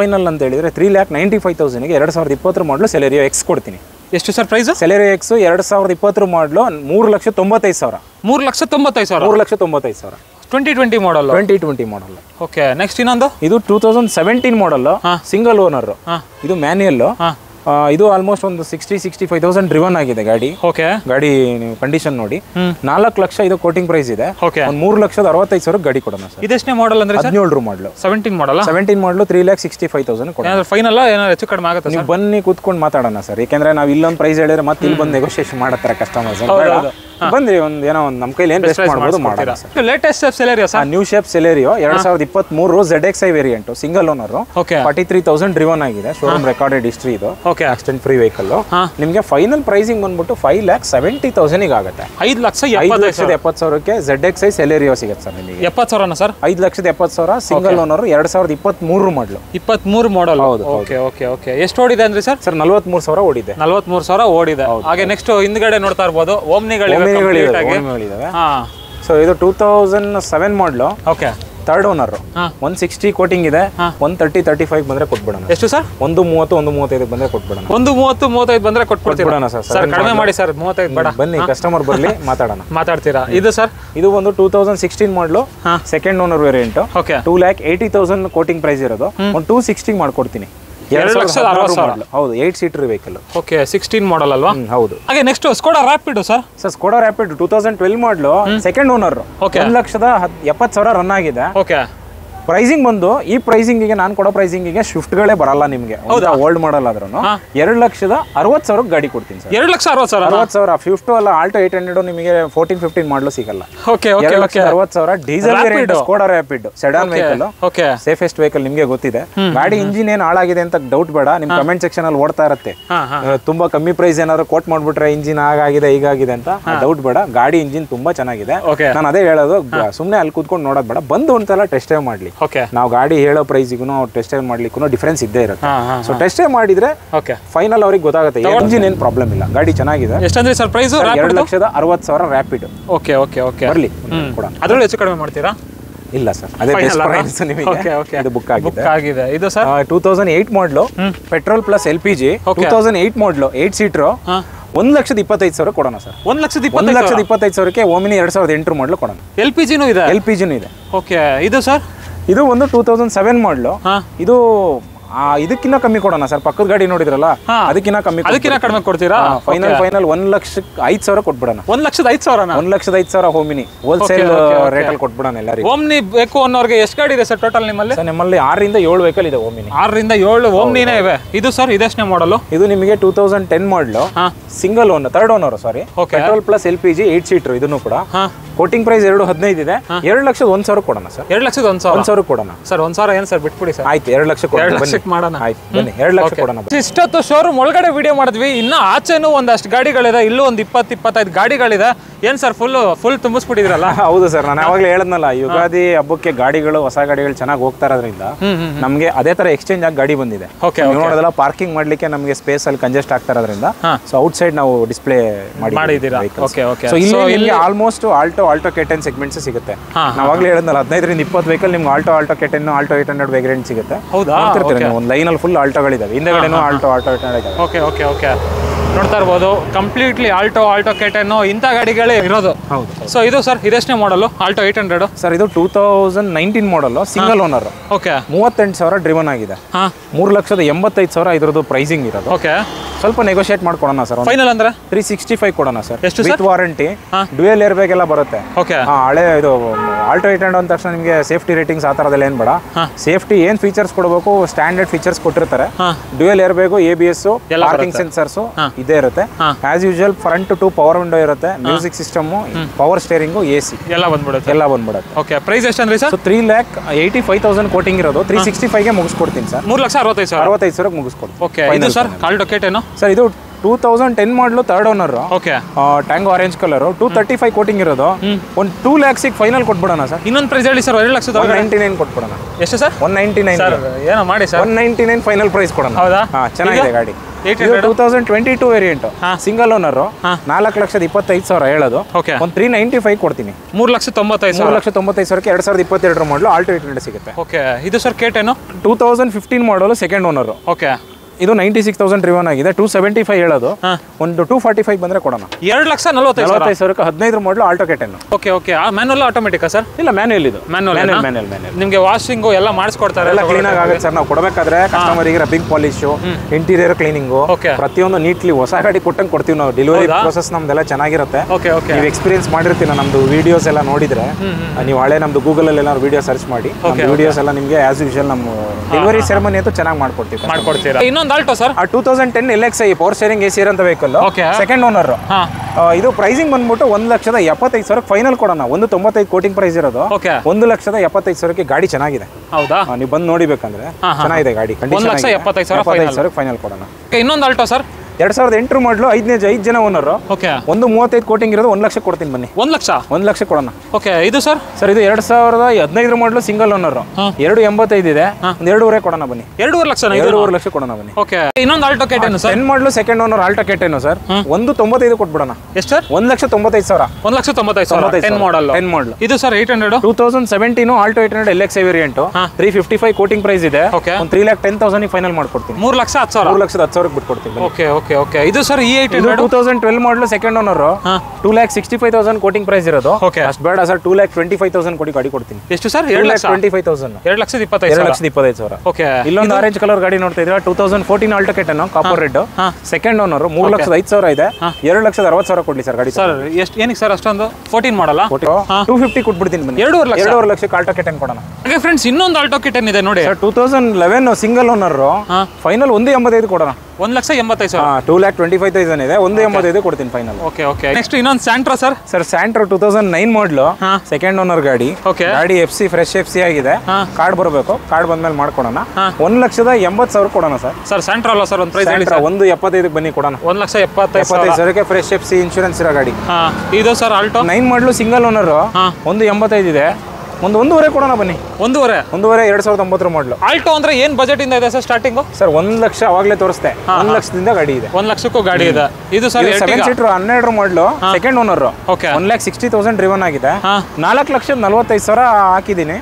ಫೈನಲ್ ಅಂತ ಹೇಳಿದ್ರೆ 3,95,000ಗೆ 2020 ಮಾಡಲ್ ಸೆಲೆರಿಯೋ ಎಕ್ಸ್ ಕೊಡ್ತೀನಿ. ಎಷ್ಟು ಸರ್ ಪ್ರೈಸ್? ಸೆಲೆರಿಯೋ ಎಕ್ಸ್ 2020 ಮಾಡಲು 3,95,000. 3,95,000. 2020 ಮಾಡಲ್. 2020 ಮಾಡಲ್. ಓಕೆ ನೆಕ್ಸ್ಟ್ ಇನ್ನೊಂದು ಇದು 2017 ಮಾಡಲ್ ಸಿಂಗಲ್ ಓನರ್. ಇದು ಮ್ಯಾನ್ಯಲ್. ಇದು ಆಲ್ಮೋಸ್ಟ್ ಒಂದು 60,000-65,000 ಡ್ರಿವನ್ ಆಗಿದೆ ಗಾಡಿ. ಗಾಡಿ ಕಂಡೀಷನ್ ನೋಡಿ. 4 ಲಕ್ಷ ಇದು ಕೋಟಿಂಗ್ ಪ್ರೈಸ್ ಇದೆ. 3,65,000 ಗಾಡಿ ಕೊಡೋಣ ಸರ್. ಇದೆಷ್ಟನೇ ಮಾಡಲ್ ಅಂದ್ರೆ 17 ಮಾಡಲ್. 17 ಮಾಡಲ್. 3,65,000 ಕೊಡೋಣ. ಫೈನಲ್ ಏನಾದ್ರು ಹೆಚ್ಚು ಕಡಿಮೆ ಆಗುತ್ತೆ? ನೀವು ಬನ್ನಿ ಕೂತ್ಕೊಂಡು ಮಾತಾಡೋಣ ಸರ್. ಯಾಕಂದ್ರೆ ನಾವು ಇಲ್ಲೊಂದು ಪ್ರೈಸ್ ಹೇಳಿದ್ರೆ ಮತ್ತೆ ಇಲ್ಲಿ ಬಂದು ನೆಗೋಷಿಯೇಷನ್ ಮಾಡತ್ತಾರೆ ಕಸ್ಟಮರ್ಸ್. ಬಂದ್ರಿ ಏನೋ ನಮ್ಮ ಕೈಲಿ ಏನು ಬೆಸ್ಟ್ ಮಾಡ್ಬೋದು ಮಾಡೋಣ sir. Latest Celerio sir. New shape Celerio 2023 ZXi variant single owner. 43,000 driven ಆಗಿದೆ. ಶೋರೂಮ್ ರೆಕಾರ್ಡೆಡ್ ಹಿಸ್ಟ್ರಿ ಇದು. Accident free vehicle. ನಿಮಗೆ ಫೈನಲ್ ಪ್ರೈಸಿಂಗ್ ಬಂದ್ಬಿಟ್ಟು 5,70,000 ಆಗುತ್ತೆ. 5,70,000ಕ್ಕೆ ZXi ಸೆಲೆರಿಯೋ ಸಿಗುತ್ತೆ ಸರ್ ನಿಮಗೆ. 70,000 ಸರ್? 5,70,000 ಸಿಂಗಲ್ ಓನರ್ 2023 ಮಾಡಲು. 23 ಮಾಡಲ್. ಓಕೆ. ಎಷ್ಟು ಓಡಿದೆ ಅಂದ್ರೆ ಸರ್? 43,000 ಓಡಿದೆ. 43,000 ಓಡಿದೆ. ಹಾಗೆ ನೆಕ್ಸ್ಟ್ ಹಿಂದ್ಗಡೆ ನೋಡ್ತಾ ಇರ್ಬೋದು ಓಮ್ನಿಗಳಿವೆ. ಸೊ ಇದು 2007 ಮಾಡಲು. Third owner. 160 ಕೋಟಿಂಗ್ ಇದೆ. 130-35 ಬಂದ್ರೆ ಕೊಟ್ಬಿಡೋಣ. ಎಷ್ಟು ಸರ್? 130-135 ಬಂದ್ರೆ ಕೊಟ್ಬಿಡೋಣ. 130-135 ಬಂದ್ರೆ ಕೊಟ್ಬಿಡ್ತೀರಾ ಸರ್? ಕಡಿಮೆ ಮಾಡಿ ಸರ್. 35 ಬೇಡ. ಬನ್ನಿ ಕಸ್ಟಮರ್ ಬರ್ಲಿ ಮಾತಾಡ್ತೀರಾ. ಇದು ಸರ್? ಇದು ಒಂದು 2016 model second owner variant. 2,80,000 quoting price ಇರೋದು. ಒಂದು 260 ಮಾಡ್ಕೊಡ್ತೀನಿ. 2,60,000. ಹೌದು 8 ಸೀಟರ್ ವೆಹಿಕಲ್. 16 ಮಾಡಲ್ ಅಲ್ವಾ? ಹೌದು. ಹಾಗೆ next Skoda rapid sir. Skoda rapid 2012 model second owner. 1,70,000 run ಆಗಿದೆ. ಪ್ರೈಸಿಂಗ್ ಬಂದು ಈ ಪ್ರೈಸಿಂಗಿಗೆ ನಾನು ಕೊಡೋ ಪ್ರೈಸಿಂಗಿಗೆ ಸ್ವಿಫ್ಟ್ಗಳೇ ಬರಲ್ಲ ನಿಮಗೆ. ಓಲ್ಡ್ ಮಾಡಲ್ ಆದ್ರೂ 2,60,000 ಗಾಡಿ ಕೊಡ್ತೀನಿ ಸರ್. 2,60,000. ಸ್ವಿಫ್ಟ್ ಅಲ್ಲ ಆಲ್ಟೋ 800 ನಿಮಗೆ 14-15 ಮಾಡಲು ಸಿಗಲ್ಲ. 2,60,000 diesel variant Skoda rapid sedan vehicle. Safest vehicle ನಿಮಗೆ ಗೊತ್ತಿದೆ. ಗಾಡಿ ಇಂಜಿನ್ ಏನು ಹಾಳಾಗಿದೆ ಅಂತ ಡೌಟ್ ಬೇಡ. ನಿಮ್ ಕಮೆಂಟ್ ಸೆಕ್ಷನ್ ಅಲ್ಲಿ ಓಡ್ತಾ ಇರುತ್ತೆ. ತುಂಬಾ ಕಮ್ಮಿ ಪ್ರೈಸ್ ಏನಾದ್ರು ಕೋಟ್ ಮಾಡ್ಬಿಟ್ರೆ ಇಂಜಿನ್ ಹಾಗಾಗಿದೆ ಹೀಗಾಗಿದೆ ಅಂತ ಡೌಟ್ ಬೇಡ. ಗಾಡಿ ಇಂಜಿನ್ ತುಂಬಾ ಚೆನ್ನಾಗಿದೆ. ನಾನು ಅದೇ ಹೇಳೋದು, ಸುಮ್ನೆ ಅಲ್ಲಿ ಕೂತ್ಕೊಂಡು ನೋಡೋದ್ ಬೇಡ, ಬಂದು ಒಂದ್ಸಲ ಟೆಸ್ಟ್ ಡ್ರೈವ್ ಮಾಡ್ಲಿ. ನಾವು ಗಾಡಿ ಹೇಳೋ ಪ್ರೈಸಿಗೂ ಟೆಸ್ಟ್ ಡ್ರೈವ್ ಮಾಡ್ಲಿಕ್ಕೂ ಡಿಫರೆನ್ಸ್ ಇದ್ದೇ ಇರುತ್ತೆ. ಸೊ ಟೆಸ್ಟ್ ಡ್ರೈವ್ ಮಾಡಿದ್ರೆ ಫೈನಲ್ ಅವ್ರಿಗೆ ಗೊತ್ತಾಗುತ್ತೆ ಇಂಜಿನ್ ಏನ್ ಪ್ರಾಬ್ಲಮ್ ಇಲ್ಲ. ಗಾಡಿ ಚೆನ್ನಾಗಿದೆ. ಎಷ್ಟಂದ್ರೆ ಸರ್ ಪ್ರೈಸ್? 2,60,000 ರ್ಯಾಪಿಡ್. ಬರ್ಲಿ ಅದ್ರಲ್ಲಿ ಹೆಚ್ಚು ಕಡಿಮೆ ಮಾಡ್ತೀರಾ? ಇಲ್ಲ ಸರ್, ಅದೇ ಬೆಸ್ಟ್ ಪ್ರೈಸ್ ನಿಮಗೆ. ಇದು ಬುಕ್ ಆಗಿದೆ. ಇದು ಸರ್ 2008 ಮಾಡಲು ಪೆಟ್ರೋಲ್ ಪ್ಲಸ್ LPG. 2008 ಮಾಡಲು 8 ಸೀಟರ್. 1,25,000 ಕೊಡೋಣ ಸರ್. 1,25,000ಕ್ಕೆ ಓಮಿನಿ 2008 ಮಾಡಲು ಕೊಡೋಣ. LPGನೂ ಇದೆ. ಇದು ಸರ್? ಇದು ಒಂದು 2007 ಮಾಡಲು. ಇದು ಇದಕ್ಕಿಂತ ಕಮ್ಮಿ ಕೊಡೋಣ ಸರ್. ಪಕ್ಕದ ಗಾಡಿ ನೋಡಿದ್ರಲ್ಲ, ಅದಕ್ಕಿಂತ ಕಡಿಮೆ ಕೊಡ್ತೀರಾ? ಫೈನಲ್ 1,05,000 ಕೊಟ್ಬಿಡೋಣ. 1,05,000? 1,05,000 ಹೋಮಿನಿ ಹೋಲ್ಸೇಲ್ ರೇಟ್ ಅಲ್ಲಿ ಕೊಟ್ಬಿಡೋಣ ಎಲ್ಲರಿಗೂ. ಓಮ್ನಿ ಬೇಕು ಅನ್ನೋರಿಗೆ ಎಷ್ಟು ಗಾಡಿ ಇದೆ ಸರ್ ಟೋಟಲ್ ನಿಮ್ಮಲ್ಲಿ? ನಮ್ಮಲ್ಲಿ 6-7 ವೆಹಿಕಲ್ ಇದೆ ಓಮಿನಿ. 6-7 ಓಮ್ನಿನೇ ಇವೆ. ಇದು ಸರ್ ಇದೆಷ್ಟನೇ ಮಾಡಲು? ಇದು ನಿಮಗೆ 2010 model single owner, third owner sorry. Petrol plus LPG 8 seater. ಇದನ್ನು ಕೂಡ ಕೋಟಿಂಗ್ ಪ್ರೈಸ್ 2,15 ಇದೆ. 2,01,000 ಕೊಡೋಣ ಸರ್. 2,01,000 ಕೊಡೋಣ ಸರ್. 1,000 ಏನು ಸರ್ ಬಿಟ್ಬಿಡಿ ಸರ್. ಆಯ್ತು 2 ಲಕ್ಷ ಮಾಡೋಣ. ಆಯ್ತು ಬನ್ನಿ 2 ಲಕ್ಷ ಕೊಡೋಣ. ಇಷ್ಟೊತ್ತು ಶೋರೂಮ್ ಒಳಗಡೆ ವಿಡಿಯೋ ಮಾಡಿದ್ವಿ. ಇನ್ನು ಆಚೆನೂ ಒಂದಷ್ಟು ಗಾಡಿಗಳಿದೆ. ಇಲ್ಲೂ ಒಂದು 20-25 ಗಾಡಿಗಳಿದೆ. ಏನ್ ಸರ್ ಫುಲ್ ತುಂಬಿಸ್ಬಿಟ್ಟಿದ್ರಲ್ಲ? ಹೌದು ಸರ್, ನಾನು ಯಾವಾಗಲೇ ಹೇಳದ್ನಲ್ಲ, ಯುಗಾದಿ ಹಬ್ಬಕ್ಕೆ ಗಾಡಿಗಳು, ಹೊಸ ಗಾಡಿಗಳು ಚೆನ್ನಾಗಿ ಹೋಗ್ತಾ ಇರೋದ್ರಿಂದ ನಮಗೆ ಅದೇ ತರ ಎಕ್ಸ್ಚೇಂಜ್ ಆಗಿ ಗಾಡಿ ಬಂದಿದೆ. ನೋಡೋದಲ್ಲ, ಪಾರ್ಕಿಂಗ್ ಮಾಡ್ಲಿಕ್ಕೆ ನಮಗೆ ಸ್ಪೇಸ್ ಅಲ್ಲಿ ಕಂಜೆಸ್ಟ್ ಆಗ್ತಾ ಇರೋದ್ರಿಂದ ಸೊ ಔಟ್ ಸೈಡ್ ನಾವು ಡಿಸ್ಪ್ಲೇ ಮಾಡಿದ್ದೀರಾ. ಸೊ ಇಲ್ಲಿ ಆಲ್ಮೋಸ್ಟ್ ಆಲ್ಟೋ K10 ಸೆಗ್ಮೆಂಟ್ಸ್ ಸಿಗುತ್ತೆ. ನಾವಾಗಲೇ ಹೇಳದ್ನಲ್ಲ, 15-20 ವೆಹಿಕಲ್ ನಿಮ್ಗೆ ಆಲ್ಟೋ K10 ಆಲ್ಟೋ 800 ವೇರಿಯಂಟ್ ಸಿಗುತ್ತೆ. ಒಂದು ಲೈನ್ ಅಲ್ಲಿ ಫುಲ್ ಆಲ್ಟೋಗಳಿದಾವೆ. ಹಿಂದೆಗಡೆನೂ ಆಲ್ಟೋ 800 ಇದಾವೆ. ನೋಡ್ತಾ ಇರ್ಬೋದು ಕಂಪ್ಲೀಟ್ಲಿ ಆಲ್ಟೋ K10 ಇಂಥ ಗಾಡಿಗಳೇ ಇರೋದು. ಹೌದು. ಸೊ ಇದು ಸರ್ ಇದೆಷ್ಟನೇ ಮಾಡಲು ಆಲ್ಟೋ 800? ಸರ್ ಇದು 2019 ಮಾಡಲ್, ಸಿಂಗಲ್ ಓನರ್. ಓಕೆ. 38,000 ಡ್ರಿವನ್ ಆಗಿದೆ. 3,85,000 ಇದ್ರದ್ದು ಪ್ರೈಸಿಂಗ್ ಇರೋದು. ಓಕೆ. ಸ್ವಲ್ಪ ನೆಗೋಷಿಯೇಟ್ ಮಾಡ್ಕೊಡೋಣ ಸರ್. ಫೈನಲ್ ಅಂದ್ರೆ 365 ಕೊಡೋಣ ಸರ್. ಎಷ್ಟು with warranty, dual air bag ಎಲ್ಲ ಬರುತ್ತೆ. ಓಕೆ. ಹಳೆ ಇದು ಆಲ್ಟೋ 800 ಅಂದ ತಕ್ಷಣ ನಿಮಗೆ ಸೇಫ್ಟಿ ರೇಟಿಂಗ್ಸ್ ಆ ಥರದೆಲ್ಲ ಏನು ಬೇಡ. ಸೇಫ್ಟಿ ಏನು ಫೀಚರ್ಸ್ ಕೊಡಬೇಕು ಸ್ಟ್ಯಾಂಡರ್ಡ್ ಫೀಚರ್ಸ್ ಕೊಟ್ಟಿರ್ತಾರೆ. Dual air bag, ABS, parking sensors ಇದೇ ಇರುತ್ತೆ. As usual front 2 power window ಇರುತ್ತೆ, music system, power steering, AC ಎಲ್ಲ ಬಂದ್ಬಿಡುತ್ತೆ. ಓಕೆ. ಪ್ರೈಸ್ ಎಷ್ಟಂದ್ರಿ ಸರ್? 3,85,000 ಕೋಟಿಂಗ್ ಇರೋದು. 365ಗೆ ಮುಗಿಸ್ಕೊಡ್ತೀನಿ ಸರ್. 3,65,000 ಮುಗಿಸ್ಕೊಡ್ತೀನಿ. ಓಕೆ. ಇದು ಸರ್ ಆಲ್ಟೋ K10 ಸರ್ ಇದು 2010 model 3rd owner. Okay. Tango orange colour, 235 quoting ಇರೋದು. ಒಂದು 2 lakhs ಫೈನಲ್ ಕೊಟ್ಬಿಡೋಣ ಸರ್. ಇನ್ನೊಂದು ಪ್ರೈಸ್ ಹೇಳಿ ಸರ್. 2,99,000 ಕೊಟ್ಬಿಡೋಣ. ಎಷ್ಟು ಸರ್? 199 ಸರ್ ಏನೋ ಮಾಡಿ ಸರ್. 199 ಫೈನಲ್ ಪ್ರೈಸ್ ಕೊಡೋಣ. ಹೌದಾ? ಚೆನ್ನಾಗಿದೆ ಗಾಡಿ. 2022 ವೇರಿಯಂಟ್, ಸಿಂಗಲ್ ಓನರ್, 4,25,000 ಹೇಳೋದು. ಓಕೆ. ಒಂದು 395 ಕೊಡ್ತೀನಿ. 3,95,000. 3,95,000ಕ್ಕೆ 2022 ಮಾಡಲು ಆಲ್ಟೋ 800 ಸಿಗುತ್ತೆ. ಓಕೆ. ಇದು sir K10 2015 model second owner. Okay. ಇದು 96,000 ಡ್ರಿವನ್ ಆಗಿದೆ. 275 ಹೇಳೋದು. ಒಂದು 245 ಬಂದ್ರೆ ಕೊಡೋಣ. 2,45,000 15 ಮಾಡಲು Alto K10. Okay. Okay. Manual automatic sir? ಇಲ್ಲ, ಮ್ಯಾನುವಲ್. ಇದು ಮ್ಯಾನುವಲ್. ನಿಮಗೆ ವಾಷಿಂಗ್ ಎಲ್ಲ ಮಾಡಿಸ್ಕೊಡ್ತಾರೆ? ಎಲ್ಲ ಕ್ಲೀನ್ ಆಗುತ್ತೆ ಸರ್. ನಾವು ಕೊಡಬೇಕಾದ್ರೆ ಕಸ್ಟಮರಿಗೆ ರಬ್ಬಿಂಗ್ ಪಾಲಿಶ್, ಇಂಟೀರಿಯರ್ ಕ್ಲೀನಿಂಗು, ಪ್ರತಿಯೊಂದು ನೀಟ್ಲಿ ಹೊಸ ಗಾಡಿ ಕೊಟ್ಟಂಗೆ ಕೊಡ್ತೀವಿ ನಾವು. ಡೆಲಿವರಿ ಪ್ರೊಸೆಸ್ ನಮ್ದೆಲ್ಲ ಚೆನ್ನಾಗಿರುತ್ತೆ. ನೀವು ಎಕ್ಸ್ಪೀರಿಯನ್ಸ್ ಮಾಡಿರ್ತೀರ, ನಮ್ದು ವಿಡಿಯೋಸ್ ಎಲ್ಲ ನೋಡಿದ್ರೆ, ನೀವು ಹಳೆ ನಮ್ದು ಗೂಗಲ್ ಅಲ್ಲಿ ಏನಾದ್ರು ವಿಡಿಯೋ ಸರ್ಚ್ ಮಾಡಿ, ವಿಡಿಯೋಸ್ ಎಲ್ಲ ನಿಮಗೆ ಆಸ್ ಯೂಶುವಲ್ ನಮ್ಮ ಡೆಲಿವರಿ ಸೆರೆಮನಿ ಅಂತೂ ಚೆನ್ನಾಗಿ ಮಾಡ್ಕೊಡ್ತೀವಿ. ಇನ್ನೊಂದು Alto sir 2010 LXi power steering AC ಇರೋಂಥ ವೆಹಿಕಲ್, ಸೆಕೆಂಡ್ ಓನರ್. ಇದು ಪ್ರೈಸಿಂಗ್ ಬಂದ್ಬಿಟ್ಟು 1,75,000 ಫೈನಲ್ ಕೊಡೋಣ. 195 ಕೋಟಿಂಗ್ ಪ್ರೈಸ್ ಇರೋದು. 1,75,000ಕ್ಕೆ ಗಾಡಿ ಚೆನ್ನಾಗಿದೆ. ಹೌದಾ? ನೀವು ಬಂದು ನೋಡಿಬೇಕಂದ್ರೆ ಚೆನ್ನಾಗಿದೆ ಗಾಡಿ. 1,75,000 ಫೈನಲ್ ಕೊಡೋಣ. ಇನ್ನೊಂದು ಆಲ್ಟೋ ಸರ್ 2008 ಮಾಡಲು 5 ಜನ ಓನರ್. ಓಕೆ. 135 ಕೋಟಿಂಗ್ ಇರೋದು. 1 ಲಕ್ಷ ಕೊಡ್ತೀನಿ ಬನ್ನಿ. 1 ಲಕ್ಷ ಕೊಡೋಣ. ಓಕೆ. ಇದು ಸರ್ ಇದು 2015 ಮಾಡಲು ಸಿಂಗಲ್ ಓನರ್, 285 ಇದೆ. ಒಂದು 2.5 ಕೊಡೋಣ ಬನ್ನಿ. 2.5 ಲಕ್ಷ. 2.5 ಲಕ್ಷ ಕೊಡೋಣ ಬನ್ನಿ. ಓಕೆ. ಇನ್ನೊಂದು Alto K10 sir 10 model second owner Alto K10 sir. 195 ಕೊಟ್ಬಿಡೋಣ. ಎಷ್ಟು ಸರ್? 1,95,000. 1,95,000 10 ಮಾಡಲ್. ಇದು sir 800 2017 Alto 800 LXi variant, 355 quoting price ಇದೆ. ಒಂದು 3,10,000 ಫೈನಲ್ ಮಾಡ್ಕೊಡ್ತೀನಿ. 3,10,000. 3,10,000 ಬಿಟ್ಕೊಡ್ತೀನಿ. ಓಕೆ. ಓಕೆ. ಓಕೆ. ಇದು sir 2012 model second owner, 2,65,000 coating price ಇರೋದು. ಅಷ್ಟು ಬೇಡ ಸರ್, 2,25,000 ಕೋಟಿ ಗಾಡಿ ಕೊಡ್ತೀನಿ. ಎಷ್ಟು ಸರ್? 2,25,000. 2,25,000. ಓಕೆ. ಇಲ್ಲೊಂದು ಆರೆಂಜ್ ಕಲರ್ ಗಾಡಿ ನೋಡ್ತಾ ಇದ್ದೀರಾ, 2014 Alto K10 copper red, second owner, 3,05,000 ಇದೆ. 2,60,000 ಕೊಡ್ಲಿ ಸರ್ ಗಾಡಿ. ಸರ್ ಎಷ್ಟು ಏನಕ್ಕೆ ಸರ್ ಅಷ್ಟೊಂದು? 14 ಮಾಡಲ್ಲ? 250 ಕೊಟ್ಬಿಡ್ತೀನಿ ಬನ್ನಿ. 2.5 ಲಕ್ಷಕ್ಕೆ ಆಲ್ಟೋ K10 ಕೊಡೋಣ. ಹಾಗೆ ಫ್ರೆಂಡ್ಸ್ ಇನ್ನೊಂದು ಆಲ್ಟೋ K10 ಇದೆ ನೋಡಿ. 2011 ಸಿಂಗಲ್ ಓನರ್, ಫೈನಲ್ 185 ಕೊಡೋಣ. 1,85,000. 2,25,000 ಇದೆ. 185 ಕೊಡ್ತೀನಿ ಫೈನಲ್. ಓಕೆ. ಓಕೆ. ನೆಕ್ಸ್ಟ್ ಇನ್ನೊಂದು ಸ್ಯಾಂಟ್ರಾ ಸರ್. ಸ್ಯಾಂಟ್ರಾ 2009 ಮಾಡಲು, ಸೆಕೆಂಡ್ ಓನರ್ ಗಾಡಿ. ಗಾಡಿ FC ಫ್ರೆಶ್ FC ಆಗಿದೆ. ಕಾರ್ಡ್ ಬರಬೇಕು. ಕಾರ್ಡ್ ಬಂದ್ಮೇಲೆ ಮಾಡ್ಕೊಡೋಣ. 1,80,000 ಕೊಡೋಣ ಸರ್. ಸರ್ ಸ್ಯಾಂಟ್ರಾ ಅಲ್ಲ ಸರ್, ಒಂದು ಪ್ರೈಸ್ ಹೇಳಿ ಸರ್. 175 ಬನ್ನಿ ಕೊಡೋಣ. 1,75,000 ಫ್ರೆಶ್ FC ಇನ್ಶೂರೆನ್ಸ್ ಇರೋ ಗಾಡಿ. ಇದು ಸರ್ ಆಲ್ಟೋ 9 ಮಾಡಲು ಸಿಂಗಲ್ ಓನರ್, 185 ಇದೆ. ಒಂದು 1.5 ಕೊಡೋಣ ಬನ್ನಿ. 1.5 2009 ಮಾಡಲು. ಆಲ್ಟೋ ಅಂದ್ರೆ ಏನ್ ಬಜೆಟ್ ಇಂದ ಇದೆ ಸರ್ ಸ್ಟಾರ್ಟಿಂಗು? ಸರ್ 1 ಲಕ್ಷ ಅವಾಗಲೇ ತೋರಿಸ್ತೆ. 1 ಲಕ್ಷದಿಂದ ಗಾಡಿ ಇದೆ. 1 ಲಕ್ಷಕ್ಕೂ ಗಾಡಿ ಇದೆ. ಇದು ಸರ್ 7 ಸೀಟರ್ 12 ಮಾಡಲು, ಸೆಕೆಂಡ್ ಓನರ್, 1,60,000 ಡ್ರಿವನ್ ಆಗಿದೆ. 4,45,000 ಹಾಕಿದ್ದೀನಿ.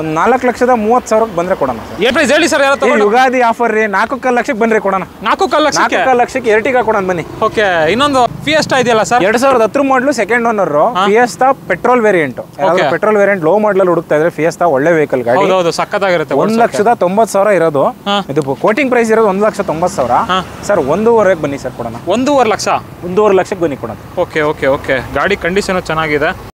ಒಂದು 4,30,000 ಬಂದ್ರೆ ಕೊಡೋಣ. ಏನ್ ಪ್ರೈಸ್ ಹೇಳಿ ಸರ್? ಯುಗಾದಿ ಆಫರ್ ರೀ. 4 ಲಕ್ಷಕ್ಕೆ ಬಂದ್ರೆ ಕೊಡೋಣ. 4 ಲಕ್ಷಕ್ಕೆ ಎರ್ಟಿಗಾ ಕೊಡೋಣ ಬನ್ನಿ. ಓಕೆ. ಇನ್ನೊಂದು ಫಿಯೆಸ್ಟಾ ಇದೆಯಲ್ಲ ಸರ್, 2010 ಮಾಡಲು second owner, fiesta petrol variant. Petrol variant low ಮಾಡಲ್ ಹುಡುಕ್ತಾ ಇದ್ರೆ ಫಿಯೆಸ್ಟಾ ಒಳ್ಳೆ ವೆಹಿಕಲ್ ಗಾಡಿ. ಹೌದು, ಸಕ್ಕತ್ತಾಗಿರುತ್ತೆ. 1,90,000 ಇರೋದು. ಇದು ಕೋಟಿಂಗ್ ಪ್ರೈಸ್ ಇರೋದು 1,90,000 ಸರ್. 1.5 ಬನ್ನಿ ಸರ್ ಕೊಡೋಣ. 1.5 ಲಕ್ಷ. 1.5 ಲಕ್ಷಕ್ಕೆ ಬನ್ನಿ ಕೊಡೋಣ. ಓಕೆ. ಓಕೆ. ಓಕೆ. ಗಾಡಿ ಕಂಡೀಷನ್ ಚೆನ್ನಾಗಿದೆ.